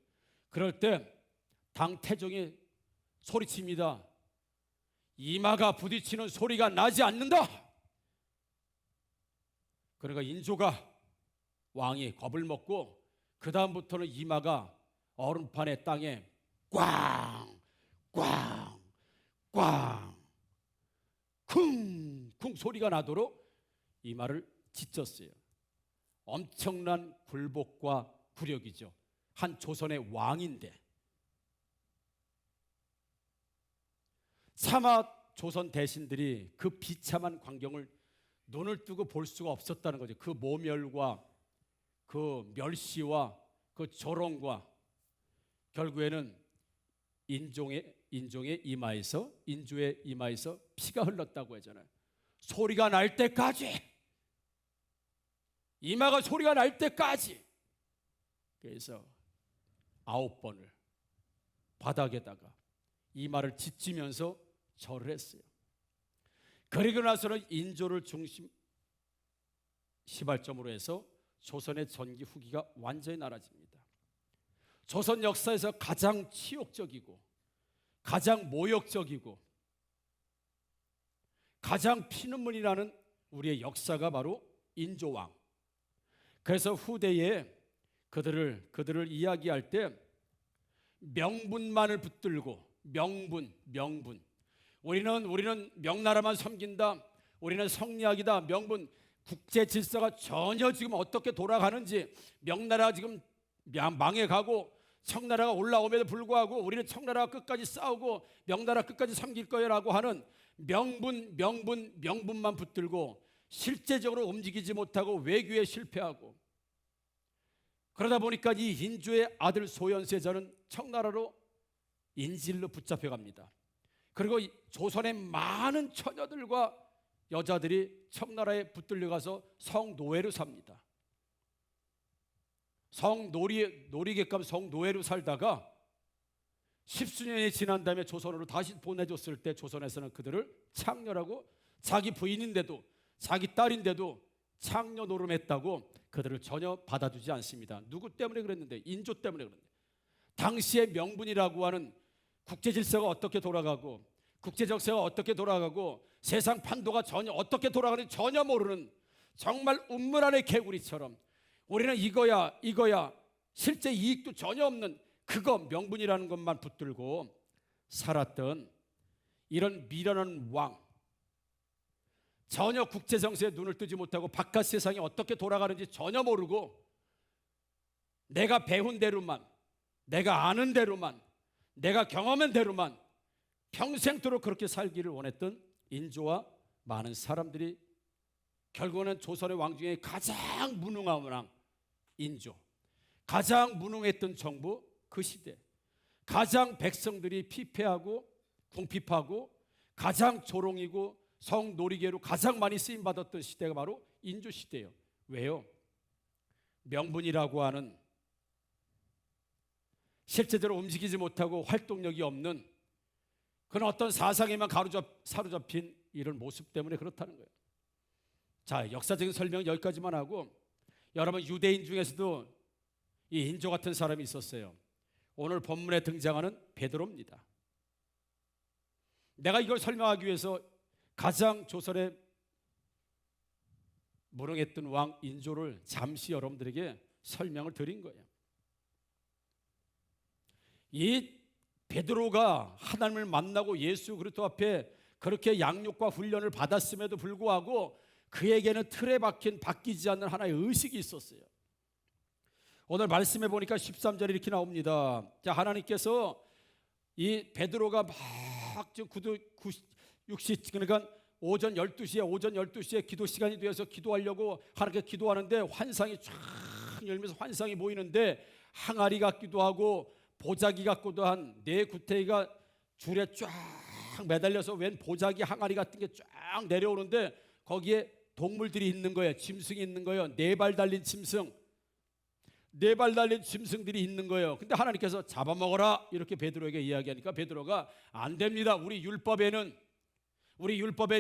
Speaker 4: 그럴 때 당태종이 소리칩니다. 이마가 부딪히는 소리가 나지 않는다. 그러니까 인조가 왕이 겁을 먹고 그 다음부터는 이마가 얼음판의 땅에 꽝 쿵쿵 소리가 나도록 이마를 찢었어요. 엄청난 굴복과 굴욕이죠. 한 조선의 왕인데. 차마 조선 대신들이 그 비참한 광경을 눈을 뜨고 볼 수가 없었다는 거죠. 그 모멸과 그 멸시와 그 조롱과 결국에는 인조의 이마에서 피가 흘렀다고 하잖아요. 소리가 날 때까지, 이마가 소리가 날 때까지. 그래서 9번을 바닥에다가 이마를 짓지면서 절을 했어요. 그리고 나서는 인조를 중심 시발점으로 해서 조선의 전기 후기가 완전히 나라집니다. 조선 역사에서 가장 치욕적이고 가장 모욕적이고 가장 피눈물이 나는 우리의 역사가 바로 인조왕. 그래서 후대에 그들을 이야기할 때 명분만을 붙들고 명분 우리는 명나라만 섬긴다, 우리는 성리학이다, 명분, 국제 질서가 전혀 지금 어떻게 돌아가는지, 명나라가 지금 망해가고 청나라가 올라옴에도 불구하고 우리는 청나라가 끝까지 싸우고 명나라 끝까지 섬길 거야라고 하는 명분만 붙들고 실제적으로 움직이지 못하고 외교에 실패하고, 그러다 보니까 이 인조의 아들 소현세자는 청나라로 인질로 붙잡혀갑니다. 그리고 조선의 많은 처녀들과 여자들이 청나라에 붙들려가서 성노예로 삽니다. 놀이객감 성노예로 살다가 10수년이 지난 다음에 조선으로 다시 보내줬을 때 조선에서는 그들을 창녀라고, 자기 부인인데도 자기 딸인데도 창녀 노름했다고 그들을 전혀 받아주지 않습니다. 누구 때문에 그랬는데? 인조 때문에 그랬는데. 당시의 명분이라고 하는 국제 질서가 어떻게 돌아가고 국제 정세가 어떻게 돌아가고 세상 판도가 전혀 어떻게 돌아가는지 전혀 모르는 정말 운물 안의 개구리처럼 우리는 이거야 실제 이익도 전혀 없는 그거 명분이라는 것만 붙들고 살았던 이런 미련한 왕, 전혀 국제 정세에 눈을 뜨지 못하고 바깥 세상이 어떻게 돌아가는지 전혀 모르고 내가 배운 대로만, 내가 아는 대로만, 내가 경험한 대로만 평생토록 그렇게 살기를 원했던 인조와 많은 사람들이 결국은 조선의 왕 중에 가장 무능한 왕 인조, 가장 무능했던 정부 그 시대, 가장 백성들이 피폐하고 궁핍하고 가장 조롱이고 성놀이개로 가장 많이 쓰임받았던 시대가 바로 인조 시대예요. 왜요? 명분이라고 하는 실제적으로 움직이지 못하고 활동력이 없는 그런 어떤 사상에만 사로잡힌 이런 모습 때문에 그렇다는 거예요. 자, 역사적인 설명 여기까지만 하고, 여러분 유대인 중에서도 이 인조 같은 사람이 있었어요. 오늘 본문에 등장하는 베드로입니다. 내가 이걸 설명하기 위해서 가장 조선에 무능했던 왕 인조를 잠시 여러분들에게 설명을 드린 거예요. 이 베드로가 하나님을 만나고 예수 그리스도 앞에 그렇게 양육과 훈련을 받았음에도 불구하고 그에게는 틀에 박힌 바뀌지 않는 하나의 의식이 있었어요. 오늘 말씀해 보니까 13절에 이렇게 나옵니다. 자, 하나님께서 이 베드로가 막 지금 60 그러니까 오전 12시에 기도 시간이 되어서 기도하려고 하나님께 기도하는데 환상이 쫙 열면서 환상이 보이는데 항아리 같기도 하고 보자기 같기도 한 네 구태기가 줄에 쫙 매달려서 웬 보자기 항아리 같은 게 쫙 내려오는데 거기에 동물들이 있는 거예요. 짐승이 있는 거예요. 네 발 달린 짐승들이 있는 거예요. 근데 하나님께서 잡아먹어라 이렇게 베드로에게 이야기하니까 베드로가 안 됩니다. 우리 율법에는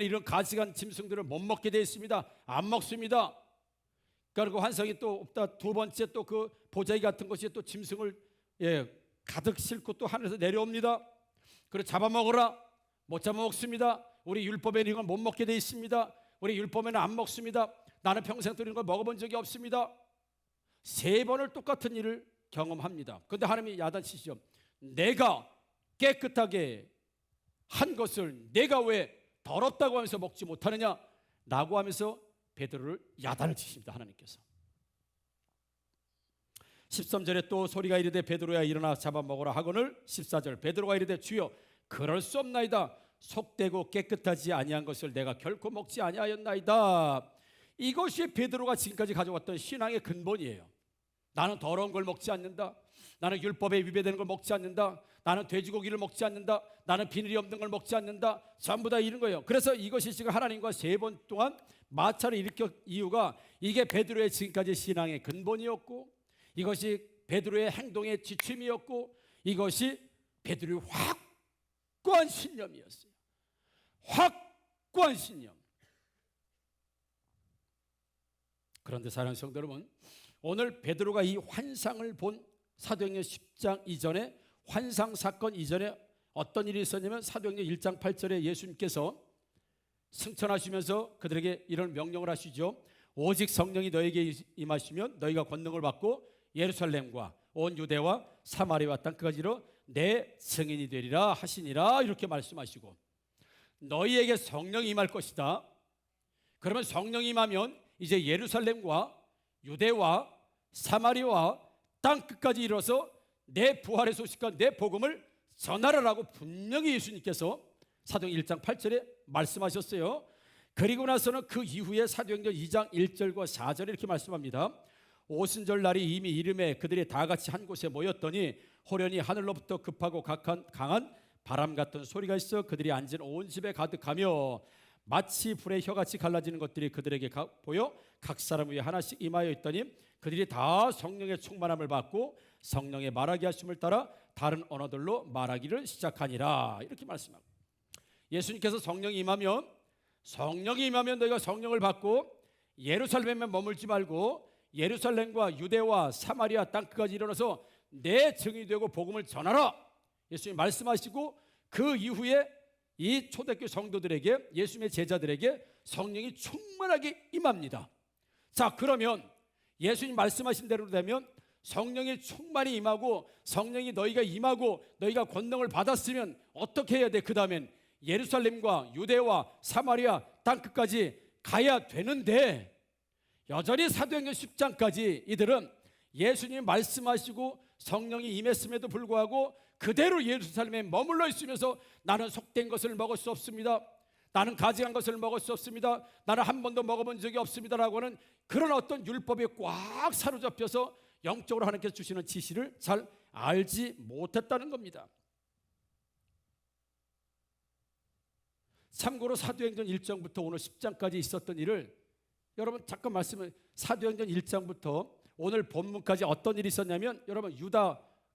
Speaker 4: 이런 가시간 짐승들을 못 먹게 되어 있습니다. 안 먹습니다. 그리고 환상이 또 없다. 두 번째 또 그 보자기 같은 것이 또 짐승을 가득 싣고 또 하늘에서 내려옵니다. 그래 잡아먹어라. 못 잡아먹습니다. 우리 율법에는 이걸 못 먹게 되어 있습니다. 우리 율법에는 안 먹습니다. 나는 평생 이런 걸 먹어본 적이 없습니다. 3번을 똑같은 일을 경험합니다. 그런데 하나님이 야단치시죠. 내가 깨끗하게 한 것을 내가 왜 더럽다고 하면서 먹지 못하느냐 라고 하면서 베드로를 야단을 치십니다. 하나님께서 13절에 또 소리가 이르되 베드로야 일어나 잡아먹으라 하거늘 14절 베드로가 이르되 주여 그럴 수 없나이다. 속되고 깨끗하지 아니한 것을 내가 결코 먹지 아니하였나이다. 이것이 베드로가 지금까지 가져왔던 신앙의 근본이에요. 나는 더러운 걸 먹지 않는다. 나는 율법에 위배되는 걸 먹지 않는다. 나는 돼지고기를 먹지 않는다. 나는 비늘이 없는 걸 먹지 않는다. 전부 다 이런 거예요. 그래서 이것이 지금 하나님과 3번 동안 마찰을 일으킨 이유가 이게 베드로의 지금까지 신앙의 근본이었고, 이것이 베드로의 행동의 지침이었고, 이것이 베드로의 확고한 신념이었어요. 확고한 신념. 그런데 사랑하는 성도 여러분, 오늘 베드로가 이 환상을 본 사도행전 10장 이전에, 환상 사건 이전에 어떤 일이 있었냐면 사도행전 1장 8절에 예수님께서 승천하시면서 그들에게 이런 명령을 하시죠. 오직 성령이 너에게 임하시면 너희가 권능을 받고 예루살렘과 온 유대와 사마리아와 땅끝까지로 내 증인이 되리라 하시니라, 이렇게 말씀하시고, 너희에게 성령이 임할 것이다. 그러면 성령이 임하면 이제 예루살렘과 유대와 사마리아와 땅끝까지 이뤄서 내 부활의 소식과 내 복음을 전하라라고 분명히 예수님께서 사도행전 1장 8절에 말씀하셨어요. 그리고 나서는 그 이후에 사도행전 2장 1절과 4절에 이렇게 말씀합니다. 오순절 날이 이미 이름에 그들이 다 같이 한 곳에 모였더니 호련히 하늘로부터 급하고 강한 바람 같은 소리가 있어 그들이 앉은 온 집에 가득하며 마치 불의 혀같이 갈라지는 것들이 그들에게 보여 각 사람 위에 하나씩 임하여 있더니 그들이 다 성령의 충만함을 받고 성령의 말하게 하심을 따라 다른 언어들로 말하기를 시작하니라, 이렇게 말씀합니다. 예수님께서 성령이 임하면 너희가 성령을 받고 예루살렘에 머물지 말고 예루살렘과 유대와 사마리아 땅끝까지 일어나서 내 증인이 되고 복음을 전하라, 예수님 말씀하시고, 그 이후에 이 초대교회 성도들에게, 예수님의 제자들에게 성령이 충만하게 임합니다. 자, 그러면 예수님 말씀하신 대로 되면 성령이 충만히 임하고 성령이 너희가 임하고 너희가 권능을 받았으면 어떻게 해야 돼? 그 다음엔 예루살렘과 유대와 사마리아 땅끝까지 가야 되는데, 여전히 사도행전 10장까지 이들은 예수님이 말씀하시고 성령이 임했음에도 불구하고 그대로 예루살렘에 머물러 있으면서 나는 속된 것을 먹을 수 없습니다. 나는 가증한 것을 먹을 수 없습니다. 나는 한 번도 먹어본 적이 없습니다라고 하는 그런 어떤 율법에 꽉 사로잡혀서 영적으로 하나님께서 주시는 지시를 잘 알지 못했다는 겁니다. 참고로 사도행전 1장부터 오늘 10장까지 있었던 일을 여러분 잠깐 말씀을, 사도행전 1장부터 오늘 본문까지 어떤 일이 있었냐면, 여러분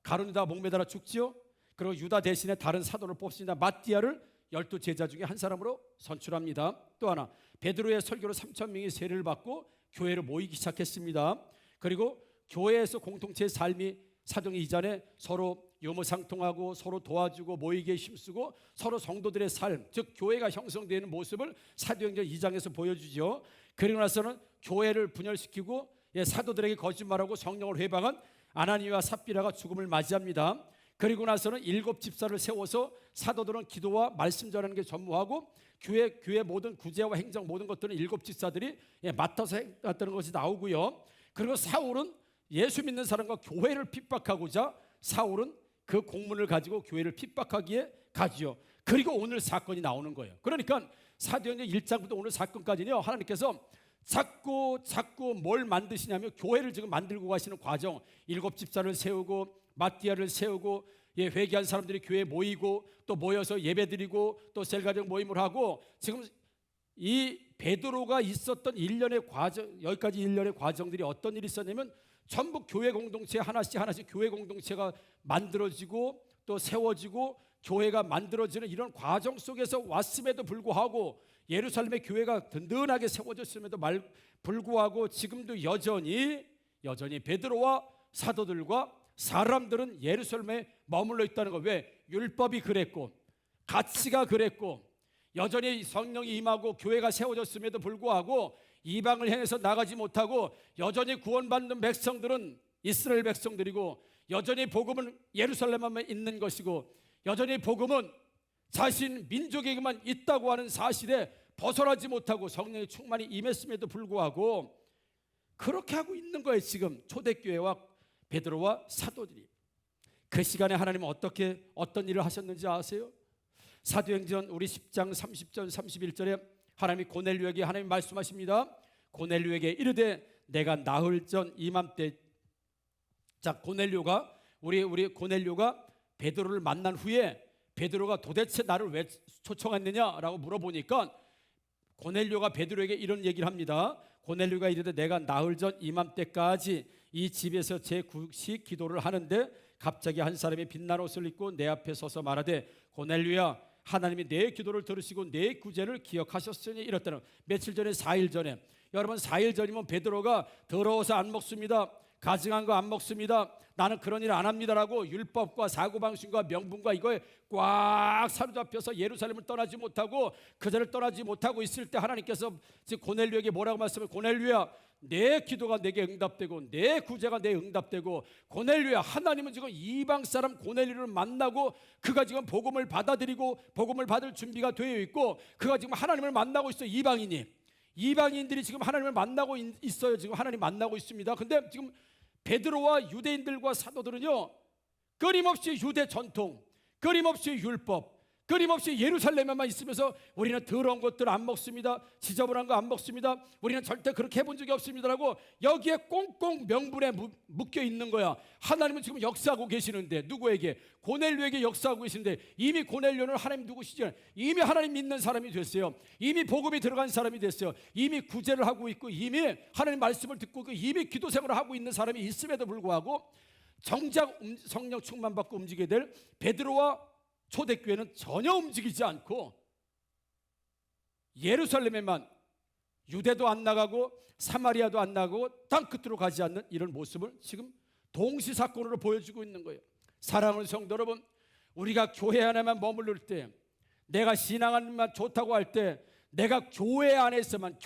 Speaker 4: 가룟 유다 목매달아 죽지요. 그리고 유다 대신에 다른 사도를 뽑습니다. 마띠아를 12 제자 중에 한 사람으로 선출합니다. 또 하나, 베드로의 설교로 3,000명이 세례를 받고 교회를 모이기 시작했습니다. 그리고 교회에서 공동체의 삶이 사도행전 이전에 서로 유무상통하고 서로 도와주고 모이기에 힘쓰고 서로 성도들의 삶, 즉 교회가 형성되는 모습을 사도행전 2장에서 보여주죠. 그리고 나서는 교회를 분열시키고 사도들에게 거짓말하고 성령을 회방한 아나니와 삽비라가 죽음을 맞이합니다. 그리고 나서는 7 집사를 세워서 사도들은 기도와 말씀 전하는 게 전무하고 교회 모든 구제와 행정 모든 것들은 7 집사들이 맡아서 했다는 것이 나오고요. 그리고 사울은 예수 믿는 사람과 교회를 핍박하고자 사울은 그 공문을 가지고 교회를 핍박하기에 가지요. 그리고 오늘 사건이 나오는 거예요. 그러니까 사도행전 1장부터 오늘 사건까지는요, 하나님께서 자꾸 뭘 만드시냐면 교회를 지금 만들고 가시는 과정, 7 집사를 세우고 마띠아를 세우고 회개한 사람들이 교회에 모이고 또 모여서 예배드리고 또 셀가정 모임을 하고, 지금 이 베드로가 있었던 일련의 과정, 여기까지 일련의 과정들이 어떤 일이 있었냐면 전부 교회 공동체 하나씩 교회 공동체가 만들어지고 또 세워지고 교회가 만들어지는 이런 과정 속에서 왔음에도 불구하고, 예루살렘의 교회가 든든하게 세워졌음에도 불구하고 지금도 여전히 베드로와 사도들과 사람들은 예루살렘에 머물러 있다는 거. 왜? 율법이 그랬고 가치가 그랬고 여전히 성령이 임하고 교회가 세워졌음에도 불구하고 이방을 향해서 나가지 못하고 여전히 구원받는 백성들은 이스라엘 백성들이고 여전히 복음은 예루살렘에만 있는 것이고 여전히 복음은 자신 민족에게만 있다고 하는 사실에 벗어나지 못하고 성령의 충만이 임했음에도 불구하고 그렇게 하고 있는 거예요. 지금 초대교회와 베드로와 사도들이. 그 시간에 하나님은 어떤 일을 하셨는지 아세요? 사도행전 우리 10장 30절 31절에 하나님이 고넬료에게 하나님 말씀하십니다. 고넬료에게 이르되 내가 나흘 전 이맘때, 자, 고넬료가 우리 고넬료가 베드로를 만난 후에 베드로가 도대체 나를 왜 초청했느냐라고 물어보니까 고넬료가 베드로에게 이런 얘기를 합니다. 고넬료가 이르되 내가 나흘 전 이맘때까지 이 집에서 제9시 기도를 하는데 갑자기 한 사람이 빛난 옷을 입고 내 앞에 서서 말하되 고넬료야, 하나님이 내 기도를 들으시고 내 구제를 기억하셨으니 이랬다는, 며칠 전에 4일 전에, 여러분 4일 전이면 베드로가 더러워서 안 먹습니다, 가증한 거 안 먹습니다, 나는 그런 일 안 합니다라고 율법과 사고방식과 명분과 이거에 꽉 사로잡혀서 예루살렘을 떠나지 못하고 그자를 떠나지 못하고 있을 때 하나님께서 지금 고넬료에게 뭐라고 말씀을, 고넬료야, 내 기도가 내게 응답되고 내 구제가 내 응답되고, 고넬료야, 하나님은 지금 이방 사람 고넬료를 만나고 그가 지금 복음을 받아들이고 복음을 받을 준비가 되어 있고 그가 지금 하나님을 만나고 있어. 이방인들이 지금 하나님을 만나고 있어요. 지금 하나님 만나고 있습니다. 근데 지금 베드로와 유대인들과 사도들은요, 끊임없이 유대 전통, 끊임없이 율법, 끊임없이 예루살렘에만 있으면서 우리는 더러운 것들 안 먹습니다, 지저분한 거 안 먹습니다, 우리는 절대 그렇게 해본 적이 없습니다라고 여기에 꽁꽁 명분에 묶여 있는 거야. 하나님은 지금 역사하고 계시는데, 누구에게? 고넬료에게 역사하고 계시는데, 이미 고넬료는 하나님 누구시죠? 이미 하나님 믿는 사람이 됐어요. 이미 복음이 들어간 사람이 됐어요. 이미 구제를 하고 있고 이미 하나님 말씀을 듣고 이미 기도 생활을 하고 있는 사람이 있음에도 불구하고 정작 성령 충만 받고 움직이게 될 베드로와 초대교회는 전혀 움직이지 않고 예루살렘에만, 유대도 안 나가고 사마리아도 안 나가고 땅 끝으로 가지 않는 이런 모습을 지금 동시사건으로 보여주고 있는 거예요. 사랑하는 성도 여러분, 우리가 교회 안에만 머무를 때, 내가 신앙 안에만 좋다고 할 때, 내가 교회 안에서만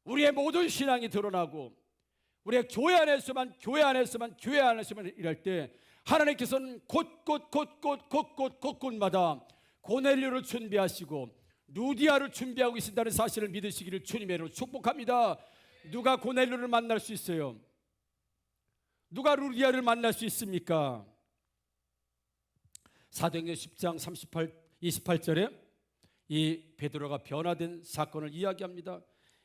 Speaker 4: 우리의 모든 신앙이 드러나고 우리가 교회 안에서만 일할 때 하나님께서는 곳곳마다 고넬료를 준비하시고 루디아를 준비하고 계신다는 사실을 믿으시기를 주님의 이름으로 축복합니다. 누가 고넬료를 만날 수 있어요? 누가 루디아를 만날 수 있습니까? 사도행전 10장 28절에 이 베드로가 변화된 사건을 이야기합니다.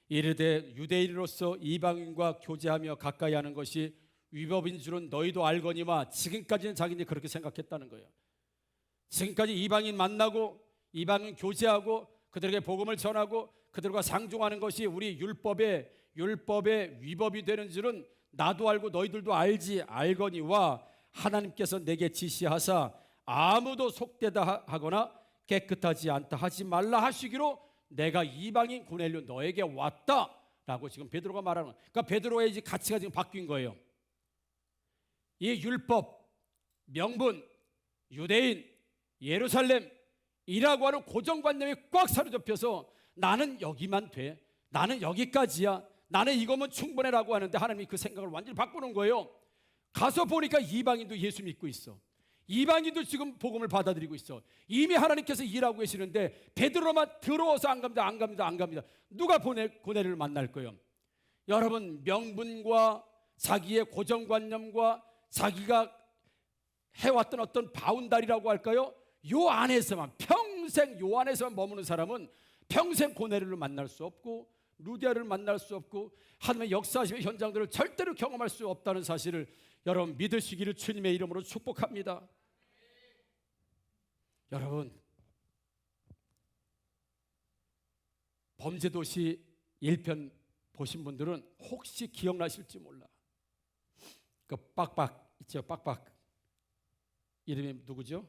Speaker 4: 이르되 유대인으로서 이방인과 교제하며 가까이 하는 것이 위법인 줄은 너희도 알거니와, 지금까지는 자기들이 그렇게 생각했다는 거예요. 지금까지 이방인 만나고 이방인 교제하고 그들에게 복음을 전하고 그들과 상종하는 것이 우리 율법의 위법이 되는 줄은 나도 알고 너희들도 알거니와, 하나님께서 내게 지시하사 아무도 속되다 하거나 깨끗하지 않다 하지 말라 하시기로 내가 이방인 고넬료 너에게 왔다라고 지금 베드로가 말하는 거예요. 그러니까 베드로의 이제 가치가 지금 바뀐 거예요. 이 율법, 명분, 유대인, 예루살렘이라고 하는 고정관념이 꽉 사로잡혀서 나는 여기만 돼, 나는 여기까지야, 나는 이거면 충분해라고 하는데 하나님이 그 생각을 완전히 바꾸는 거예요. 가서 보니까 이방인도 예수 믿고 있어. 이방인도 지금 복음을 받아들이고 있어. 이미 하나님께서 일하고 계시는데 베드로만 들어와서 안 갑니다. 누가 고넬료를 만날 거예요? 여러분, 명분과 자기의 고정관념과 자기가 해왔던 어떤 바운다리라고 할까요? 요 안에서만, 평생 요 안에서만 머무는 사람은 평생 고넬료를 만날 수 없고 루디아를 만날 수 없고 하나님의 역사하심의 현장들을 절대로 경험할 수 없다는 사실을 여러분 믿으시기를 주님의 이름으로 축복합니다. 여러분, 범죄도시 1편 보신 분들은 혹시 기억나실지 몰라. 그 빡빡 있죠, 빡빡. 이름이 누구죠?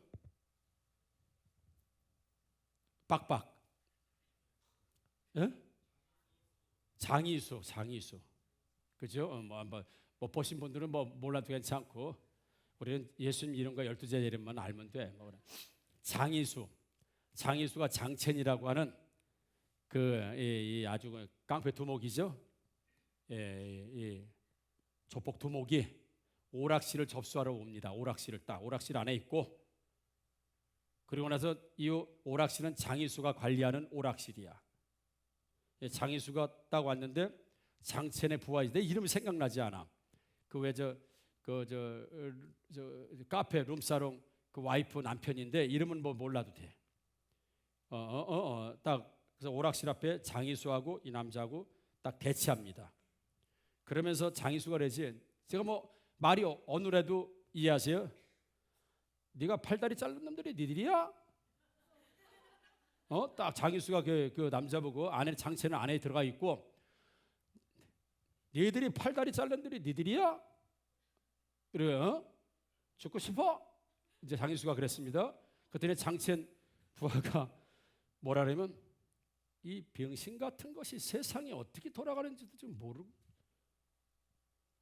Speaker 4: 빡빡. 예? 장이수. 그죠? 뭐 보신 분들은 뭐 몰라도 괜찮고, 우리는 예수님 이름과 12제자 이름만 알면 돼. 장이수가 장첸이라고 하는 이 아주 깡패 두목이죠. 이 조폭 두목이 오락실을 접수하러 옵니다. 오락실 안에 있고, 그리고 나서 이 오락실은 장이수가 관리하는 오락실이야. 장이수가 딱 왔는데 장첸의 부하인데 이름이 생각나지 않아. 그 왜 카페 룸사롱 그 와이프 남편인데 이름은 뭐 몰라도 돼. 딱 그래서 오락실 앞에 장희수하고 이 남자하고 딱 대치합니다. 그러면서 장희수가 그러지, 제가 뭐 말이 어느래도 이해하세요? 네가 팔다리 자른 놈들이 니들이야? 딱 장희수가 그 남자 보고 안에 장체는 안에 들어가 있고, 니들이 팔다리 자른 놈들이 니들이야? 그래, 죽고 싶어? 이제 장희수가 그랬습니다. 그랬더니 장첸 부하가 뭐라 그러면, 이 병신 같은 것이 세상이 어떻게 돌아가는지도 좀 모르고,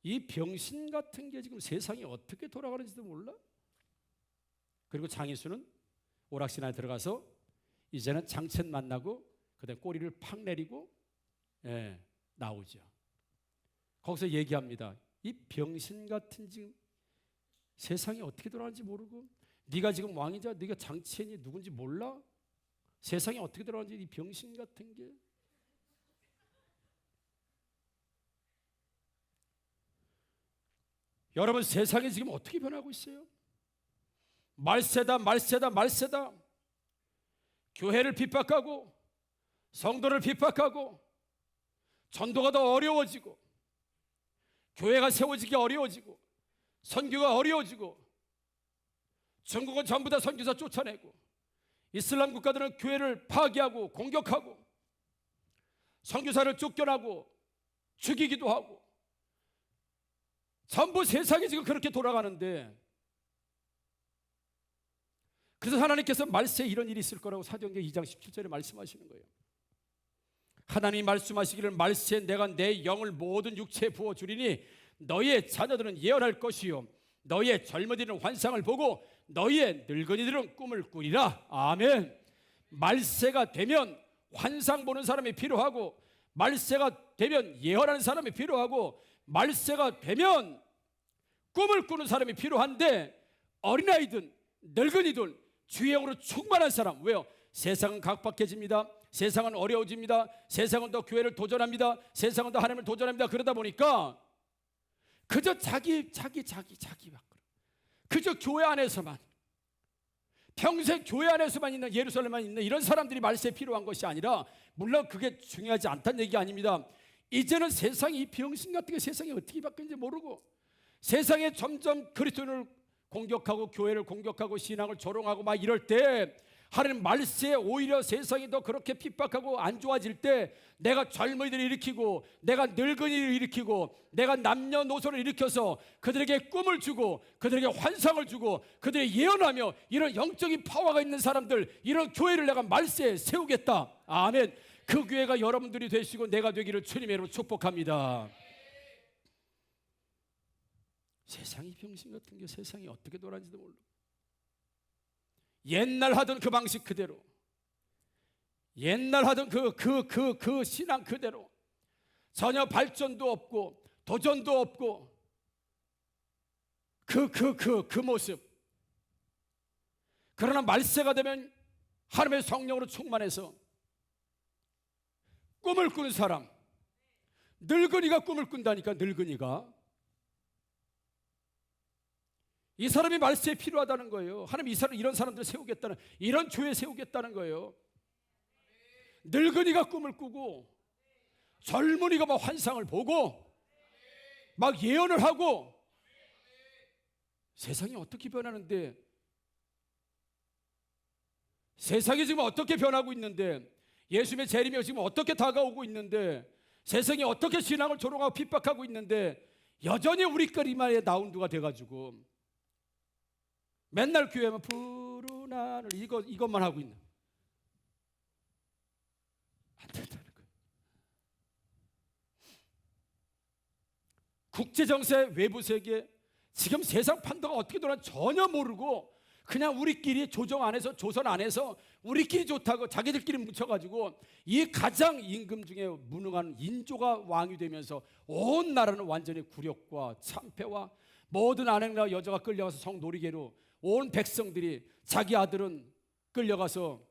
Speaker 4: 이 병신 같은 게 지금 세상이 어떻게 돌아가는지도 몰라? 그리고 장희수는 오락실 안에 들어가서 이제는 장첸 만나고 그다음에 꼬리를 팍 내리고 나오죠. 거기서 얘기합니다. 이 병신 같은 지금 세상이 어떻게 돌아가는지 모르고, 네가 지금 왕이자 네가 장첸이 누군지 몰라? 세상이 어떻게 돌아가는지 이 병신 같은 게. 여러분, 세상이 지금 어떻게 변하고 있어요? 말세다. 교회를 핍박하고 성도를 핍박하고 전도가 더 어려워지고 교회가 세워지기 어려워지고 선교가 어려워지고, 중국은 전부 다 선교사 쫓아내고 이슬람 국가들은 교회를 파괴하고 공격하고 선교사를 쫓겨나고 죽이기도 하고, 전부 세상이 지금 그렇게 돌아가는데, 그래서 하나님께서 말세에 이런 일이 있을 거라고 사도행전 2장 17절에 말씀하시는 거예요. 하나님이 말씀하시기를 말세에 내가 내 영을 모든 육체에 부어주리니 너희의 자녀들은 예언할 것이요 너희의 젊은이들은 환상을 보고 너희의 늙은이들은 꿈을 꾸리라. 아멘. 말세가 되면 환상 보는 사람이 필요하고, 말세가 되면 예언하는 사람이 필요하고, 말세가 되면 꿈을 꾸는 사람이 필요한데, 어린아이든 늙은이든 주의 영으로 충만한 사람. 왜요? 세상은 각박해집니다. 세상은 어려워집니다. 세상은 더 교회를 도전합니다. 세상은 더 하나님을 도전합니다. 그러다 보니까 그저 자기 밖으로, 그저 교회 안에서만, 평생 교회 안에서만 있는, 예루살렘만 있는 이런 사람들이 말세에 필요한 것이 아니라, 물론 그게 중요하지 않다는 얘기 아닙니다. 이제는 세상이, 이 병신 같은 게 세상이 어떻게 바뀌는지 모르고 세상에 점점 그리스도인을 공격하고 교회를 공격하고 신앙을 조롱하고 막 이럴 때, 하나님 말세에 오히려 세상이 더 그렇게 핍박하고 안 좋아질 때, 내가 젊은이들을 일으키고 내가 늙은이를 일으키고 내가 남녀노소를 일으켜서 그들에게 꿈을 주고 그들에게 환상을 주고 그들에게 예언하며, 이런 영적인 파워가 있는 사람들, 이런 교회를 내가 말세에 세우겠다. 아멘. 그 교회가 여러분들이 되시고 내가 되기를 주님의 이름으로 축복합니다. 세상이 병신 같은 게 세상이 어떻게 돌아가는지도 모르고, 옛날 하던 그 방식 그대로, 옛날 하던 그 신앙 그대로, 전혀 발전도 없고 도전도 없고 그 모습. 그러나 말세가 되면 하나님의 성령으로 충만해서 꿈을 꾸는 사람, 늙은이가 꿈을 꾼다니까. 늙은이가, 이 사람이 말세에 필요하다는 거예요. 하나님 이런 사람들 세우겠다는, 이런 교회 세우겠다는 거예요. 늙은이가 꿈을 꾸고 젊은이가 막 환상을 보고 막 예언을 하고, 세상이 어떻게 변하는데, 세상이 지금 어떻게 변하고 있는데, 예수님의 재림이 지금 어떻게 다가오고 있는데, 세상이 어떻게 신앙을 조롱하고 핍박하고 있는데, 여전히 우리거리만의 나운두가 돼가지고 맨날 교회만 푸른 하늘 이것만 하고 있는, 안 된다는 거예요. 국제정세, 외부세계, 지금 세상 판도가 어떻게 돌아가는지 전혀 모르고 그냥 우리끼리 조정 안에서, 조선 안에서 우리끼리 좋다고 자기들끼리 뭉쳐가지고 이 가장 임금 중에 무능한 인조가 왕이 되면서 온 나라는 완전히 굴욕과 참패와 모든 아내나 여자가 끌려가서 성놀이개로, 온 백성들이, 자기 아들은 끌려가서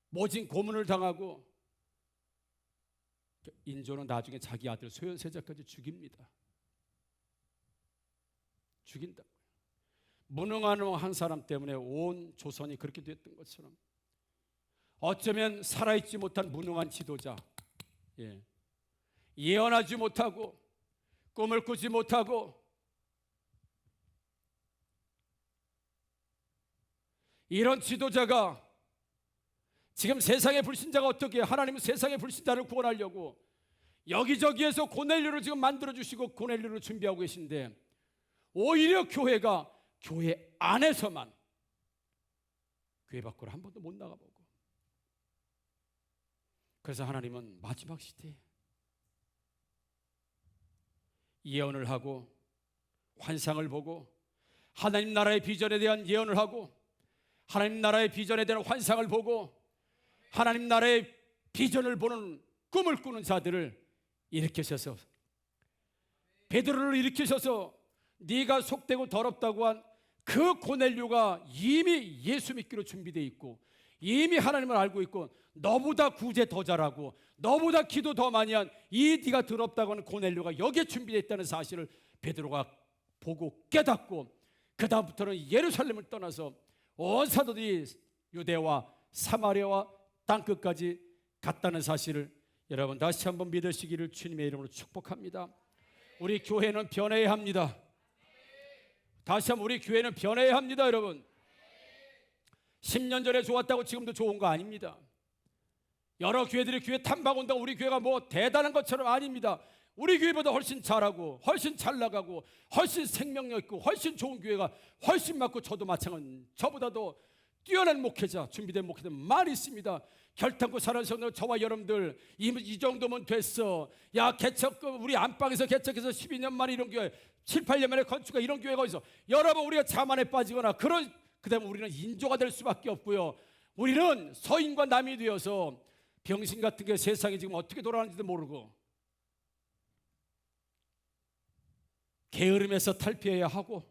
Speaker 4: 모진 고문을 당하고, 인조는 나중에 자기 아들 소현세자까지 죽입니다. 죽인다. 무능한 한 사람 때문에 온 조선이 그렇게 됐던 것처럼 어쩌면 살아있지 못한 무능한 지도자, 예언하지 못하고 꿈을 꾸지 못하고 이런 지도자가 지금 세상의 불신자가 어떻게 하나님은 세상의 불신자를 구원하려고 여기저기에서 고넬료를 지금 만들어주시고 고넬료를 준비하고 계신데 오히려 교회가 교회 안에서만 교회 밖으로 한 번도 못 나가보고 그래서 하나님은 마지막 시대에 예언을 하고 환상을 보고 하나님 나라의 비전에 대한 예언을 하고 하나님 나라의 비전에 대한 환상을 보고 하나님 나라의 비전을 보는 꿈을 꾸는 자들을 일으키셔서 베드로를 일으키셔서 네가 속되고 더럽다고 한 그 고넬료가 이미 예수 믿기로 준비되어 있고 이미 하나님을 알고 있고 너보다 구제 더 잘하고 너보다 기도 더 많이 한 이 네가 더럽다고 하는 고넬료가 여기에 준비되어 있다는 사실을 베드로가 보고 깨닫고 그 다음부터는 예루살렘을 떠나서 온 사도들이 유대와 사마리아와 땅끝까지 갔다는 사실을 여러분 다시 한번 믿으시기를 주님의 이름으로 축복합니다. 우리 교회는 변해야 합니다. 다시 한번 우리 교회는 변해야 합니다. 여러분 10년 전에 좋았다고 지금도 좋은 거 아닙니다. 여러 교회들이 교회 탐방 온다고 우리 교회가 뭐 대단한 것처럼 아닙니다. 우리 교회보다 훨씬 잘하고 훨씬 잘 나가고 훨씬 생명력 있고 훨씬 좋은 교회가 훨씬 많고 저도 마찬가지 저보다도 뛰어난 목회자 준비된 목회자 많이 있습니다. 결단코 살아서 저와 여러분들 이 정도면 됐어. 야 개척 우리 안방에서 개척해서 12년 만에 이런 교회 7, 8년 만에 건축가 이런 교회가 어디서 여러분 우리가 자만에 빠지거나 그다음에 우리는 인조가 될 수밖에 없고요. 우리는 서인과 남이 되어서 병신 같은 게 세상이 지금 어떻게 돌아가는지도 모르고 게으름에서 탈피해야 하고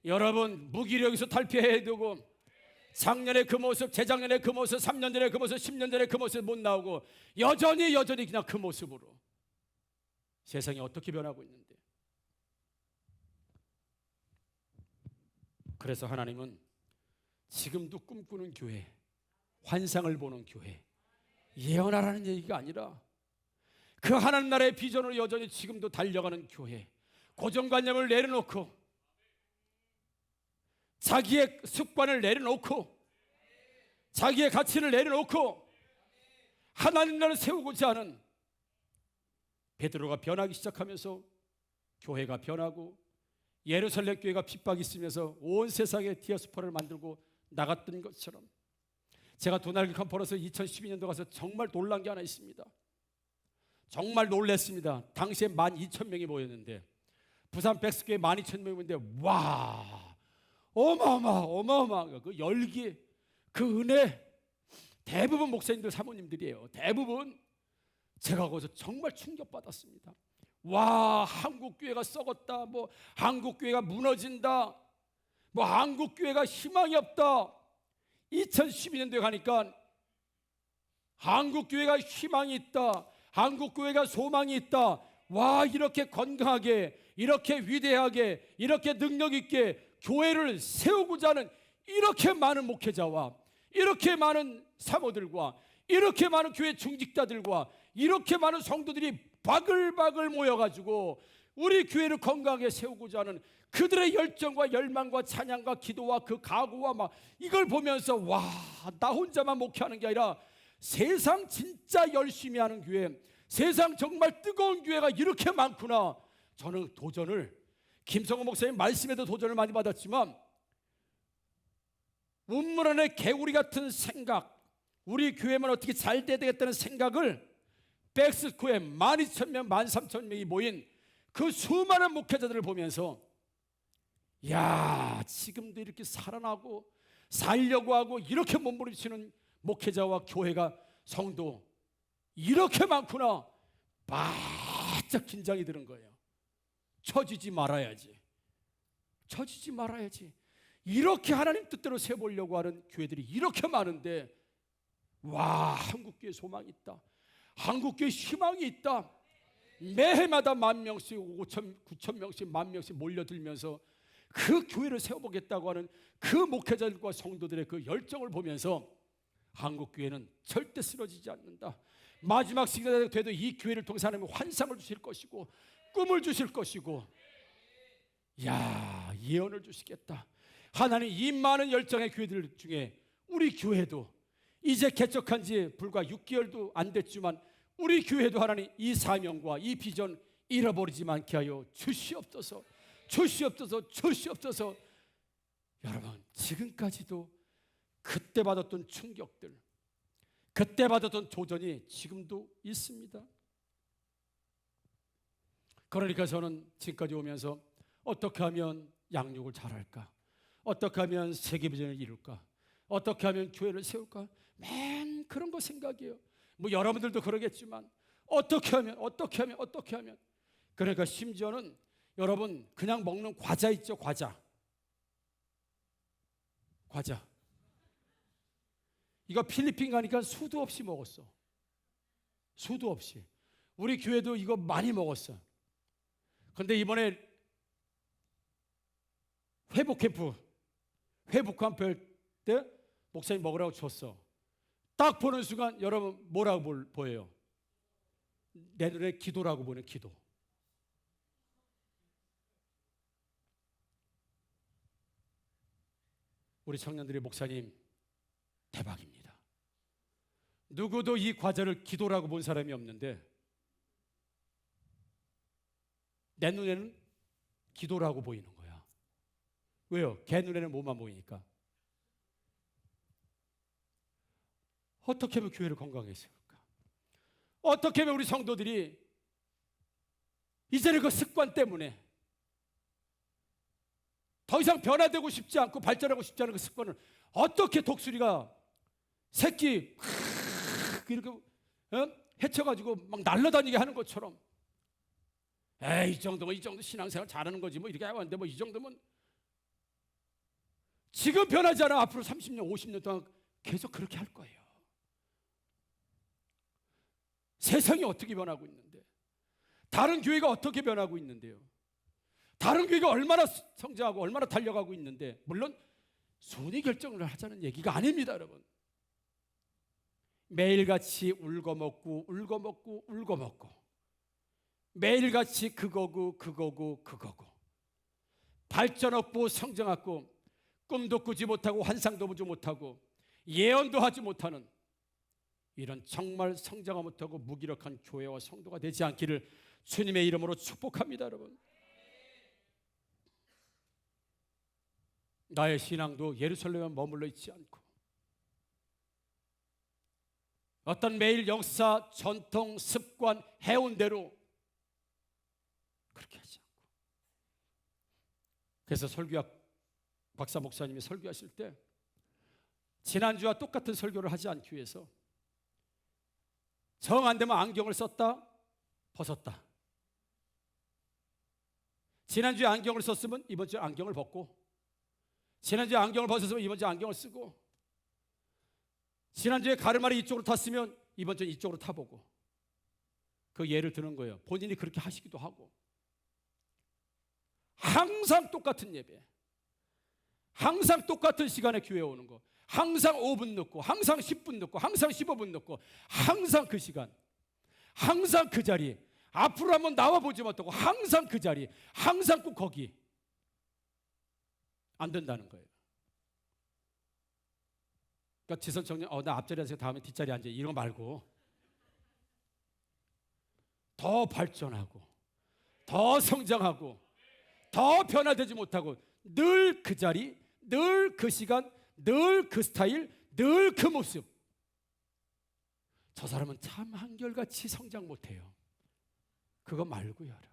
Speaker 4: 여러분 무기력에서 탈피해야 되고 작년에 그 모습, 재작년에 그 모습, 3년 전에 그 모습, 10년 전에 그 모습 못 나오고 여전히 그냥 그 모습으로 세상이 어떻게 변하고 있는데 그래서 하나님은 지금도 꿈꾸는 교회, 환상을 보는 교회, 예언하라는 얘기가 아니라 그 하나님 나라의 비전으로 여전히 지금도 달려가는 교회, 고정관념을 내려놓고 자기의 습관을 내려놓고 자기의 가치를 내려놓고 하나님 나라를 세우고자 하는 베드로가 변하기 시작하면서 교회가 변하고 예루살렘 교회가 핍박이 있으면서 온 세상에 디아스포라를 만들고 나갔던 것처럼 제가 도날드 컨퍼런스 2012년도 가서 정말 놀란 게 하나 있습니다. 정말 놀랐습니다. 당시에 12,000명이 모였는데 부산 백스교회 12,000명이 모였는데 와 어마어마 그 열기 그 은혜 대부분 목사님들 사모님들이에요. 대부분 제가 거기서 정말 충격받았습니다. 와 한국교회가 썩었다 뭐 한국교회가 무너진다 뭐 한국교회가 희망이 없다 2012년도에 가니까 한국교회가 희망이 있다 한국교회가 소망이 있다 와 이렇게 건강하게 이렇게 위대하게 이렇게 능력 있게 교회를 세우고자 하는 이렇게 많은 목회자와 이렇게 많은 사모들과 이렇게 많은 교회 중직자들과 이렇게 많은 성도들이 바글바글 모여가지고 우리 교회를 건강하게 세우고자 하는 그들의 열정과 열망과 찬양과 기도와 그 각오와 막 이걸 보면서 와 나 혼자만 목회하는 게 아니라 세상 진짜 열심히 하는 교회 세상 정말 뜨거운 교회가 이렇게 많구나. 저는 도전을 김성호 목사님 말씀에도 도전을 많이 받았지만 운물 안에 개구리 같은 생각 우리 교회만 어떻게 잘 돼야 되겠다는 생각을 백스코에 12,000명 13,000명이 모인 그 수많은 목회자들을 보면서 야 지금도 이렇게 살아나고 살려고 하고 이렇게 몸부림치는 목회자와 교회가 성도 이렇게 많구나 바짝 긴장이 드는 거예요. 처지지 말아야지 이렇게 하나님 뜻대로 세보려고 하는 교회들이 이렇게 많은데 와 한국교회 소망이 있다 한국교회 희망이 있다 매해마다 10,000명씩 5천, 9,000명씩 10,000명씩 몰려들면서 그 교회를 세워보겠다고 하는 그 목회자들과 성도들의 그 열정을 보면서 한국 교회는 절대 쓰러지지 않는다. 마지막 시대가 돼도 이 교회를 통해서 하나님은 환상을 주실 것이고 꿈을 주실 것이고, 야, 예언을 주시겠다. 하나님 이 많은 열정의 교회들 중에 우리 교회도 이제 개척한 지 불과 6개월도 안 됐지만 우리 교회도 하나님 이 사명과 이 비전 잃어버리지 않게 하여 주시옵소서. 주시옵소서. 주시옵소서. 여러분, 지금까지도 그때 받았던 충격들, 그때 받았던 도전이 지금도 있습니다. 그러니까 저는 지금까지 오면서 어떻게 하면 양육을 잘할까? 어떻게 하면 세계 비전을 이룰까? 어떻게 하면 교회를 세울까? 맨 그런 거 생각이에요. 뭐 여러분들도 그러겠지만 어떻게 하면 그러니까 심지어는 여러분 그냥 먹는 과자 있죠, 과자 이거 필리핀 가니까 수도 없이 먹었어. 수도 없이. 우리 교회도 이거 많이 먹었어. 근데 이번에 회복 캠프 할 때 목사님 먹으라고 줬어. 딱 보는 순간 여러분 뭐라고 보여요? 내 눈에 기도라고 보는 기도. 우리 청년들이 목사님 대박입니다. 누구도 이 과자를 기도라고 본 사람이 없는데 내 눈에는 기도라고 보이는 거야. 왜요? 걔 눈에는 뭐만 보이니까. 어떻게 하면 교회를 건강하게 세울까? 어떻게 하면 우리 성도들이 이제는 그 습관 때문에 더 이상 변화되고 싶지 않고 발전하고 싶지 않은 그 습관을 어떻게 독수리가 새끼 이렇게 해쳐가지고 막 날아다니게 하는 것처럼, 에이 이 정도 신앙생활 잘하는 거지 뭐 이렇게 하고 하는데 뭐 이 정도면 지금 변하지 않아 앞으로 30년 50년 동안 계속 그렇게 할 거예요. 세상이 어떻게 변하고 있는데, 다른 교회가 어떻게 변하고 있는데요, 다른 교회가 얼마나 성장하고 얼마나 달려가고 있는데, 물론 손이 결정을 하자는 얘기가 아닙니다. 여러분, 매일같이 울고먹고 매일같이 그거고 발전 없고 성장 없고 꿈도 꾸지 못하고 환상도 보지 못하고 예언도 하지 못하는 이런 정말 성장하지 못하고 무기력한 교회와 성도가 되지 않기를 주님의 이름으로 축복합니다. 여러분, 나의 신앙도 예루살렘에 머물러 있지 않고 어떤 매일 역사, 전통, 습관, 해온 대로 그렇게 하지 않고, 그래서 설교학 박사 목사님이 설교하실 때 지난주와 똑같은 설교를 하지 않기 위해서 정 안 되면 안경을 썼다 벗었다, 지난주에 안경을 썼으면 이번 주에 안경을 벗고, 지난주에 안경을 벗었으면 이번 주에 안경을 쓰고, 지난주에 가르마를 이쪽으로 탔으면 이번 주에 이쪽으로 타보고, 그 예를 드는 거예요. 본인이 그렇게 하시기도 하고, 항상 똑같은 예배, 항상 똑같은 시간에 교회에 오는 거, 항상 5분 늦고, 항상 10분 늦고, 항상 15분 늦고, 항상 그 시간, 항상 그 자리, 앞으로 한번 나와보지 못하고 항상 그 자리, 항상 꼭 거기. 안 된다는 거예요. 그러니까 지선 청년, 나 앞자리 앉아서 다음에 뒷자리 앉아, 이런 거 말고 더 발전하고 더 성장하고 더 변화되지 못하고 늘 그 자리, 늘 그 시간, 늘 그 스타일, 늘 그 모습. 저 사람은 참 한결같이 성장 못해요. 그거 말고요, 여러분.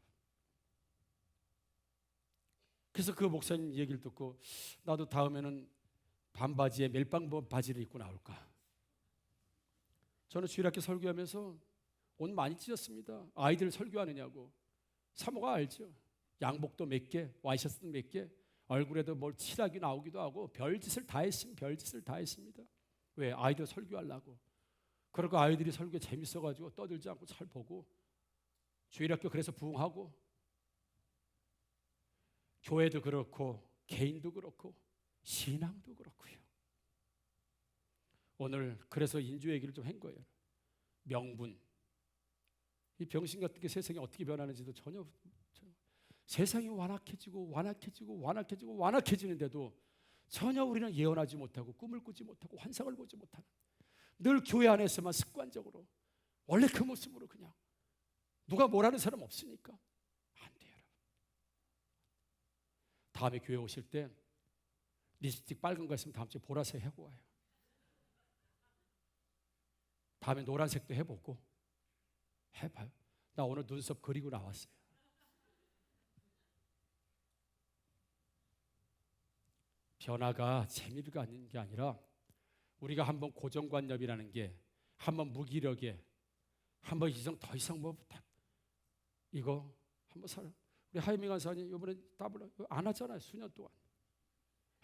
Speaker 4: 그래서 그 목사님 얘기를 듣고 나도 다음에는 반바지에 멜빵 바지를 입고 나올까. 저는 주일학교 설교하면서 옷 많이 찢었습니다. 아이들 설교하느냐고. 사모가 알죠. 양복도 몇 개, 와이셔츠도 몇 개, 얼굴에도 뭘 칠하기 나오기도 하고 별짓을 다 했습니다. 왜? 아이들 설교하려고. 그러고 아이들이 설교 재밌어가지고 떠들지 않고 잘 보고, 주일학교 그래서 부흥하고, 교회도 그렇고 개인도 그렇고 신앙도 그렇고요. 오늘 그래서 인주 얘기를 좀 한 거예요. 명분. 이 병신 같은 게 세상이 어떻게 변하는지도 전혀 세상이 완악해지는데도 전혀 우리는 예언하지 못하고 꿈을 꾸지 못하고 환상을 보지 못하는, 늘 교회 안에서만 습관적으로 원래 그 모습으로 그냥 누가 뭐라는 사람 없으니까 안 돼요. 여러분. 다음에 교회 오실 때 립스틱 빨간 거 있으면 다음 주에 보라색 하고 와요. 다음에 노란색도 해보고 해봐요. 나 오늘 눈썹 그리고 나왔어요. 변화가 재미를 갖는 게 아니라 우리가 한번 고정관념이라는 게 한번 무기력에 한번 더 이상 뭐 이거 한번 살아. 우리 하이밍 간사님 이번에 더블 안 하잖아요. 수년 동안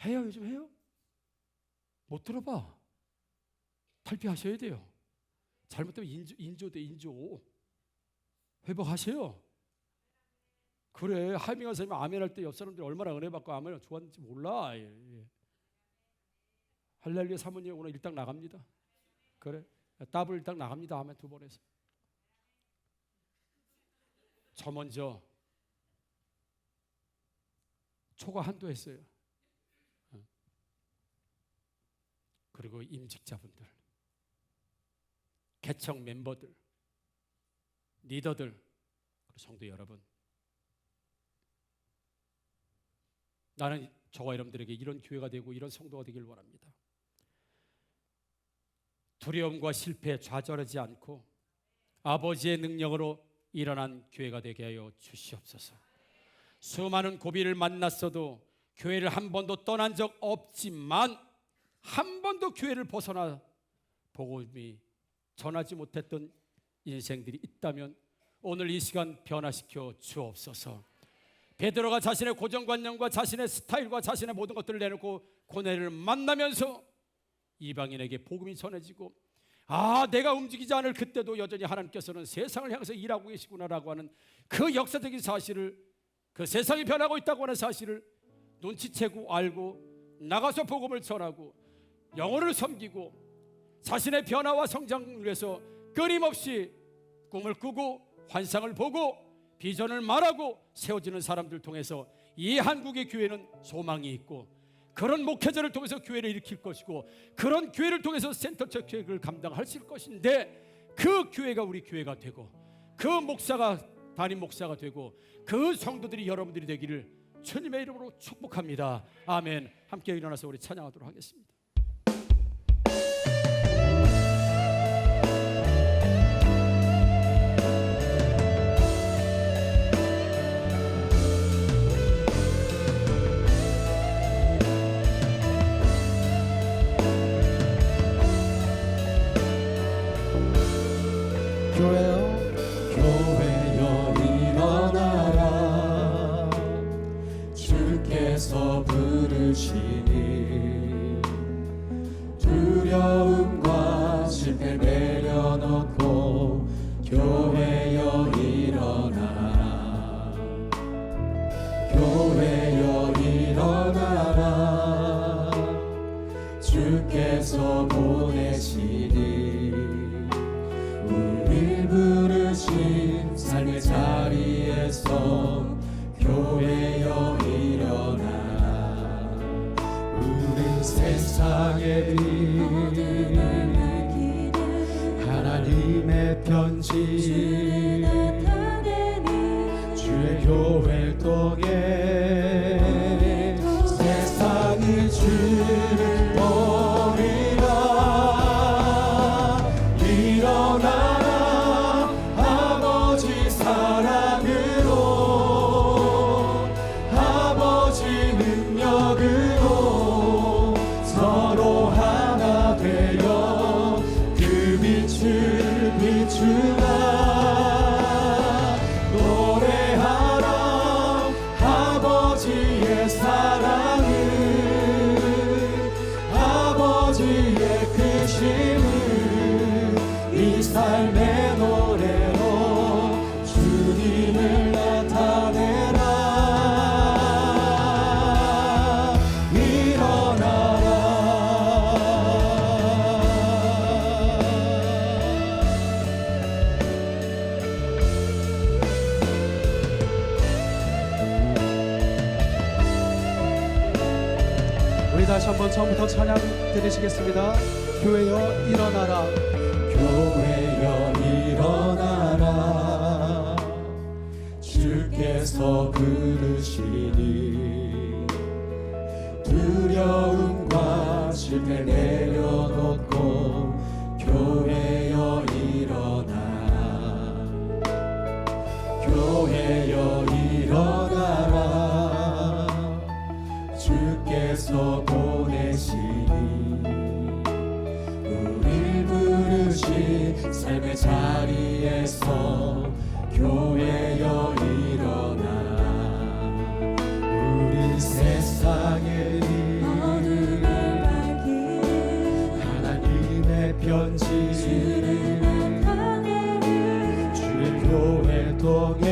Speaker 4: 해요. 요즘 해요? 못 들어봐. 탈피하셔야 돼요. 잘못되면 인조 회복하세요. 그래, 하이밍 간사님 아멘 할 때 옆 사람들이 얼마나 은혜 받고 아멘 좋았는지 몰라. 예. 할렐루야 사모님 오늘 일당 나갑니다. 그래, 더블 일당 나갑니다. 아멘 2번 해서. 저 먼저 초과 한도 했어요. 그리고 임직자분들, 개척 멤버들, 리더들, 그리고 성도 여러분, 나는 저와 여러분들에게 이런 교회가 되고 이런 성도가 되길 원합니다. 두려움과 실패에 좌절하지 않고 아버지의 능력으로 일어난 교회가 되게 하여 주시옵소서. 수많은 고비를 만났어도 교회를 한 번도 떠난 적 없지만 한 번도 교회를 벗어나 복음이 전하지 못했던 인생들이 있다면 오늘 이 시간 변화시켜 주옵소서. 베드로가 자신의 고정관념과 자신의 스타일과 자신의 모든 것들을 내놓고 고뇌를 만나면서 이방인에게 복음이 전해지고, 내가 움직이지 않을 그때도 여전히 하나님께서는 세상을 향해서 일하고 계시구나라고 하는 그 역사적인 사실을, 그 세상이 변하고 있다고 하는 사실을 눈치채고 알고 나가서 복음을 전하고 영혼을 섬기고 자신의 변화와 성장을 위해서 끊임없이 꿈을 꾸고 환상을 보고 비전을 말하고 세워지는 사람들 통해서 이 한국의 교회는 소망이 있고, 그런 목회자를 통해서 교회를 일으킬 것이고, 그런 교회를 통해서 센터적 계획을 감당하실 것인데, 그 교회가 우리 교회가 되고 그 목사가 담임 목사가 되고 그 성도들이 여러분들이 되기를 주님의 이름으로 축복합니다. 아멘. 함께 일어나서 우리 찬양하도록 하겠습니다.
Speaker 8: 교회여 일어나라. 주께서 부르시니 두려움과 실패 내려놓고 교회여 일어나라. 교회여 일어나라. 주께서 보내시니 우리 부르신 삶의 자리에서 교회여 일어나. 우리 세상의 빛, 하나님의 편지, 주의 교회를 통해 세상이 주를 버리라. 일어나라. 아버지 사랑으로, 아버지 능력으로 서로 하나 되어 그 빛을 비추라. 노래하라. 아버지의 사랑을, 아버지의 크심을 이 삶의 노래로 주님 우리 다시 한번 처음부터 찬양 드리시겠습니다. 교회여 일어나라. 교회여 일어나라. 주께서 부르시니 두려움과 실패 내려놓고 교회여 일어나라. 교회여 일어나라. 주께서 보내시니 우릴 부르신 삶의 자리에서 교회여 일어나. 우리 세상에 하나님의 편지 주의 교회 통해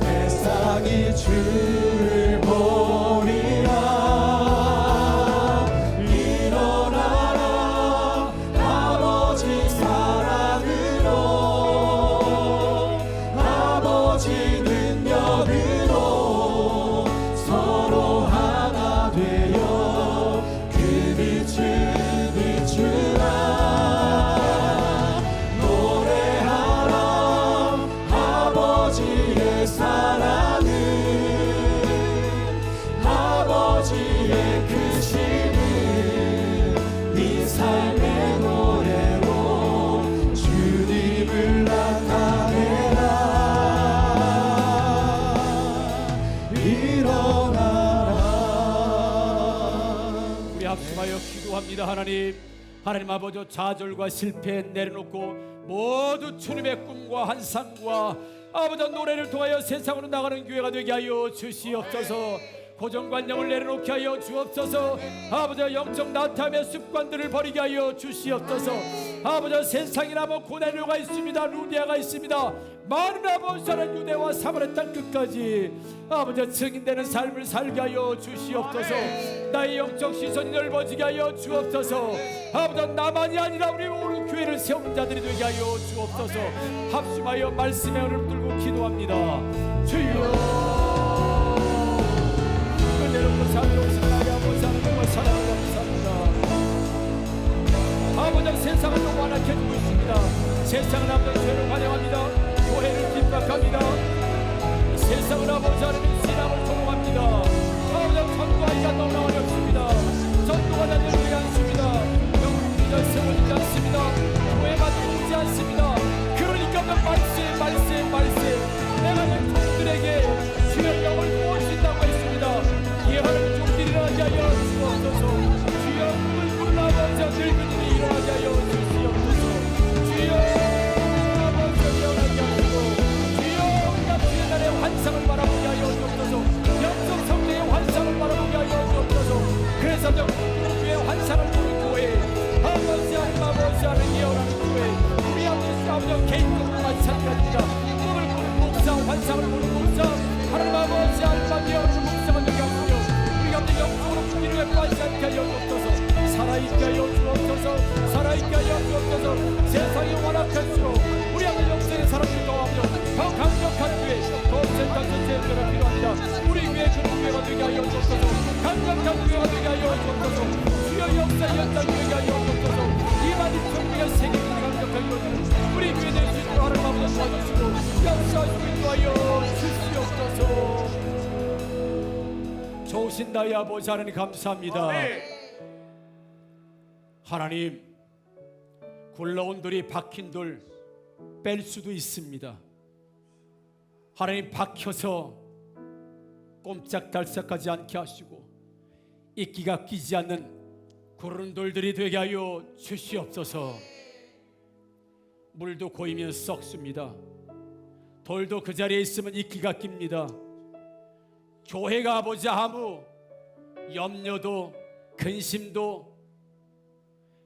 Speaker 8: 세상이 주를 보리라. 일어나라 아버지 사랑으로 아버지 능력으로 서로 하나 되어 그 빛을 비추라. 노래하라 아버지의 사랑을 아버지의 크심을 이 삶의 노래로 주님을 나타내라. 일어나라.
Speaker 4: 우리 합심하여 기도합니다. 하나님 아버지, 좌절과 실패 내려놓고 모두 주님의 꿈과 환상과 아버지 노래를 통하여 세상으로 나가는 교회가 되게 하여 주시옵소서. 고정관념을 내려놓게 하여 주옵소서. 아버지 영적 나타의 습관들을 버리게 하여 주시옵소서. 아버지 세상이나 뭐 고난류가 있습니다. 루디아가 있습니다. 많은 아버지는 유대와 사마리아 땅 끝까지 아버지 증인되는 삶을 살게 하여 주시옵소서. 나의 영적 시선이 넓어지게 하여 주옵소서. 아버지 나만이 아니라 우리 온 교회를 세우는 자들이 되게 하여 주옵소서. 합심하여 말씀의 얼음 들고 기도합니다. 주여 은혜롭고 자비로우신 나의 아버지 하나님과 사랑을 감사합니다. 아버지 세상을 너무 완악해 주고 있습니다. 세상은 아버지 죄를 환영합니다. 교회를 핍박합니다. 세상은 아버지 하나님 신앙을 조롱합니다. 아버지 전도하기가 너무나 어렵습니다. 전도가 되지 않습니다. 영웅이 세워지지 않습니다. 교회가 들어오지 않습니다. 그러니까 말씀 내가 이 종들에게 주의 영을 부어주신다고 했습니다. 이 하나님 종들이 일어나게 하여 주옵소서. 주여 꿈을 꾸는 아버지 늙은이들이 일어나게 하여 주시옵소서. 주여 아버지 일어나게 하시고 주여 우리가 주의 날의 환상을 바라보게 하여 주옵소서. 영적 성령의 환상을 바라보게 하여 주옵소서. 그래서 주의 환상을 보는 교회 아버지 하나님 예언하는 교회 우리 아버지 개인적으로 마찬가지입니다. 꿈을 꾸는 목사 환상을 보는 목사 하나님 아버지 하나님 예언하는 목사가 되게 하시며 우리 가운데 영적으로 분리를 빠지지 않게 하여 주옵소서. 살아있게 하여 주옵소서. 살아있게 하여 주옵소서. 세상이 완악할수록 우리 아버지 영적인 사람을 더하며 더 강력한 교회 더 센터 전체가 필요합니다. 우리 교회 그런 교회가 되게 하여 주옵소서. 강력한 교회가 되게 하여 주옵소서. 주여 역사 연단 교회가 하여 주옵소서. 이만희 정부가 세계적으로 강력하게 이루어지는 우리 교회 될 수 있도록 하나님 아버지 도와주시고 역사하시고 인도하여 주시옵소서. 좋으신 나의 아버지 하나님 감사합니다. 하나님 굴러온 돌이 박힌 돌 뺄 수도 있습니다. 하나님 박혀서 꼼짝달싹하지 않게 하시고 이끼가 끼지 않는 구르는 돌들이 되게 하여 주시옵소서. 물도 고이면 썩습니다. 돌도 그 자리에 있으면 이끼가 낍니다. 교회가 아버지 아무 염려도 근심도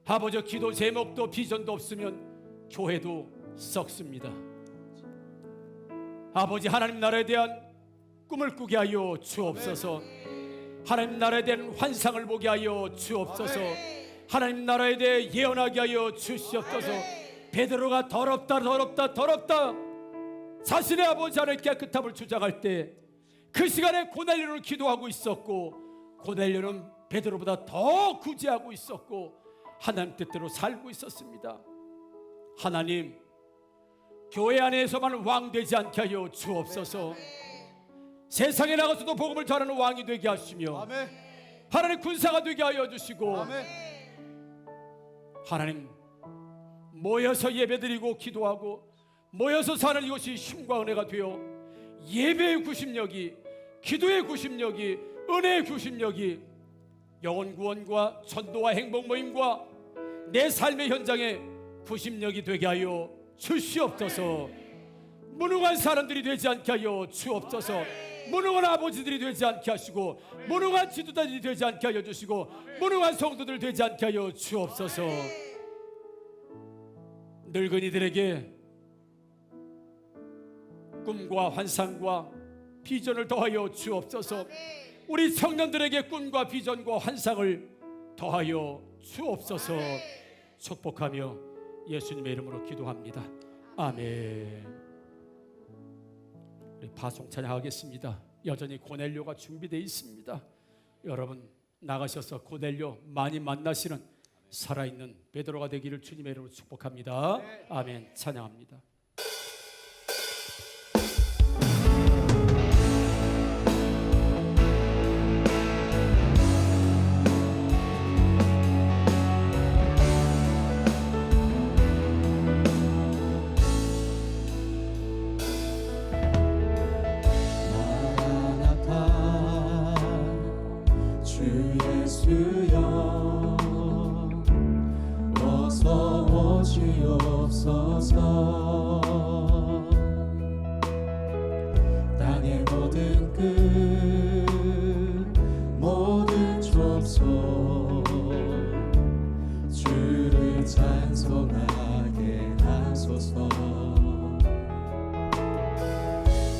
Speaker 4: 아버지 기도 제목도 비전도 없으면 교회도 썩습니다. 아버지 하나님 나라에 대한 꿈을 꾸게 하여 주옵소서. 하나님 나라에 대한 환상을 보게 하여 주옵소서. 하나님 나라에 대해 예언하게 하여 주시옵소서. 베드로가 더럽다 자신의 아버지 하나님 깨끗함을 주장할 때 그 시간에 고넬료를 기도하고 있었고 고넬료는 베드로보다 더 구제하고 있었고 하나님 뜻대로 살고 있었습니다. 하나님, 교회 안에서만 왕 되지 않게 하여 주옵소서. 세상에 나가서도 복음을 전하는 왕이 되게 하시며 하나님 군사가 되게 하여 주시고 하나님, 모여서 예배드리고 기도하고 모여서 사는 이것이 힘과 은혜가 되어 예배의 구심력이, 기도의 구심력이, 은혜의 구심력이 영혼 구원과 전도와 행복 모임과 내 삶의 현장에 구심력이 되게 하여 주시옵소서. 무능한 사람들이 되지 않게 하여 주옵소서. 무능한 아버지들이 되지 않게 하시고 무능한 지도자들이 되지 않게 하여 주시고 무능한 성도들 되지 않게 하여 주옵소서. 늙은이들에게 꿈과 환상과 비전을 더하여 주옵소서. 우리 청년들에게 꿈과 비전과 환상을 더하여 주옵소서. 축복하며 예수님의 이름으로 기도합니다. 아멘. 우리 파송 찬양하겠습니다. 여전히 고넬료가 준비되어 있습니다. 여러분 나가셔서 고넬료 많이 만나시는 살아있는 베드로가 되기를 주님의 이름으로 축복합니다. 아멘. 찬양합니다.
Speaker 8: 땅의 모든 끝 모든 족속 주를 찬송하게 하소서.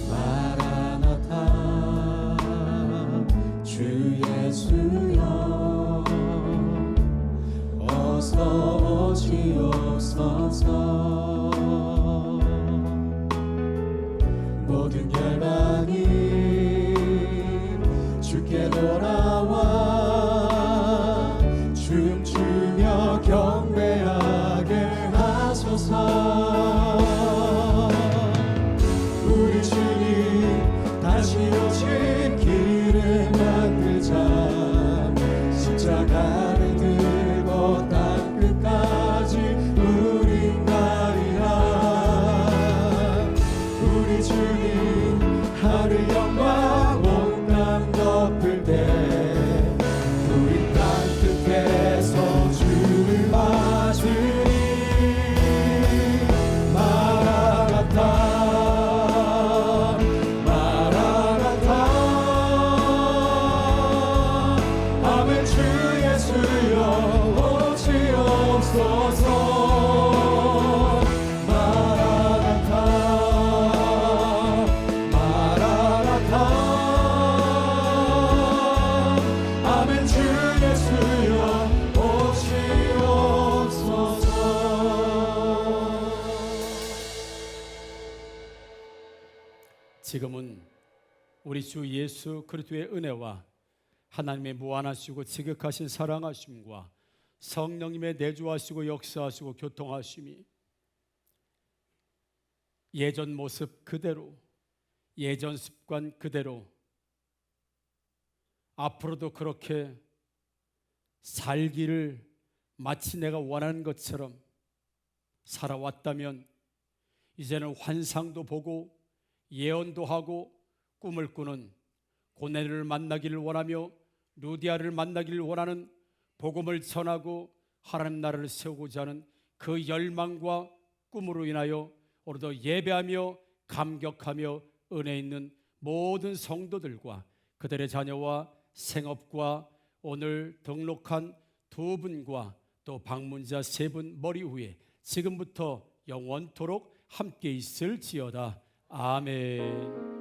Speaker 8: 마라나타 주 예수여 어서 오시옵소서. 모든 열방이 주께 돌아와 춤추며 경배하게 하소서. 우리 주님 다시 오실 길을 만들자. 십자가를 들고 땅 끝까지 우린 가리라. 우리 주님 하늘 영광 온 땅 덮을 때 우리 땅 끝에서 주를 맞으리. 마라나타 마라나타 아멘. 주 예수여 오시옵소서.
Speaker 4: 지금은 우리 주 예수 그리스도의 은혜와 하나님의 무한하시고 지극하신 사랑하심과 성령님의 내주하시고 역사하시고 교통하심이 예전 모습 그대로, 예전 습관 그대로 앞으로도 그렇게 살기를 마치 내가 원하는 것처럼 살아왔다면 이제는 환상도 보고 예언도 하고 꿈을 꾸는 고넬료를 만나기를 원하며 루디아를 만나기를 원하는 복음을 전하고 하나님 나라를 세우고자 하는 그 열망과 꿈으로 인하여 오늘도 예배하며 감격하며 은혜 있는 모든 성도들과 그들의 자녀와 생업과 오늘 등록한 두 분과 또 방문자 세 분 머리 위에 지금부터 영원토록 함께 있을지어다. 아멘.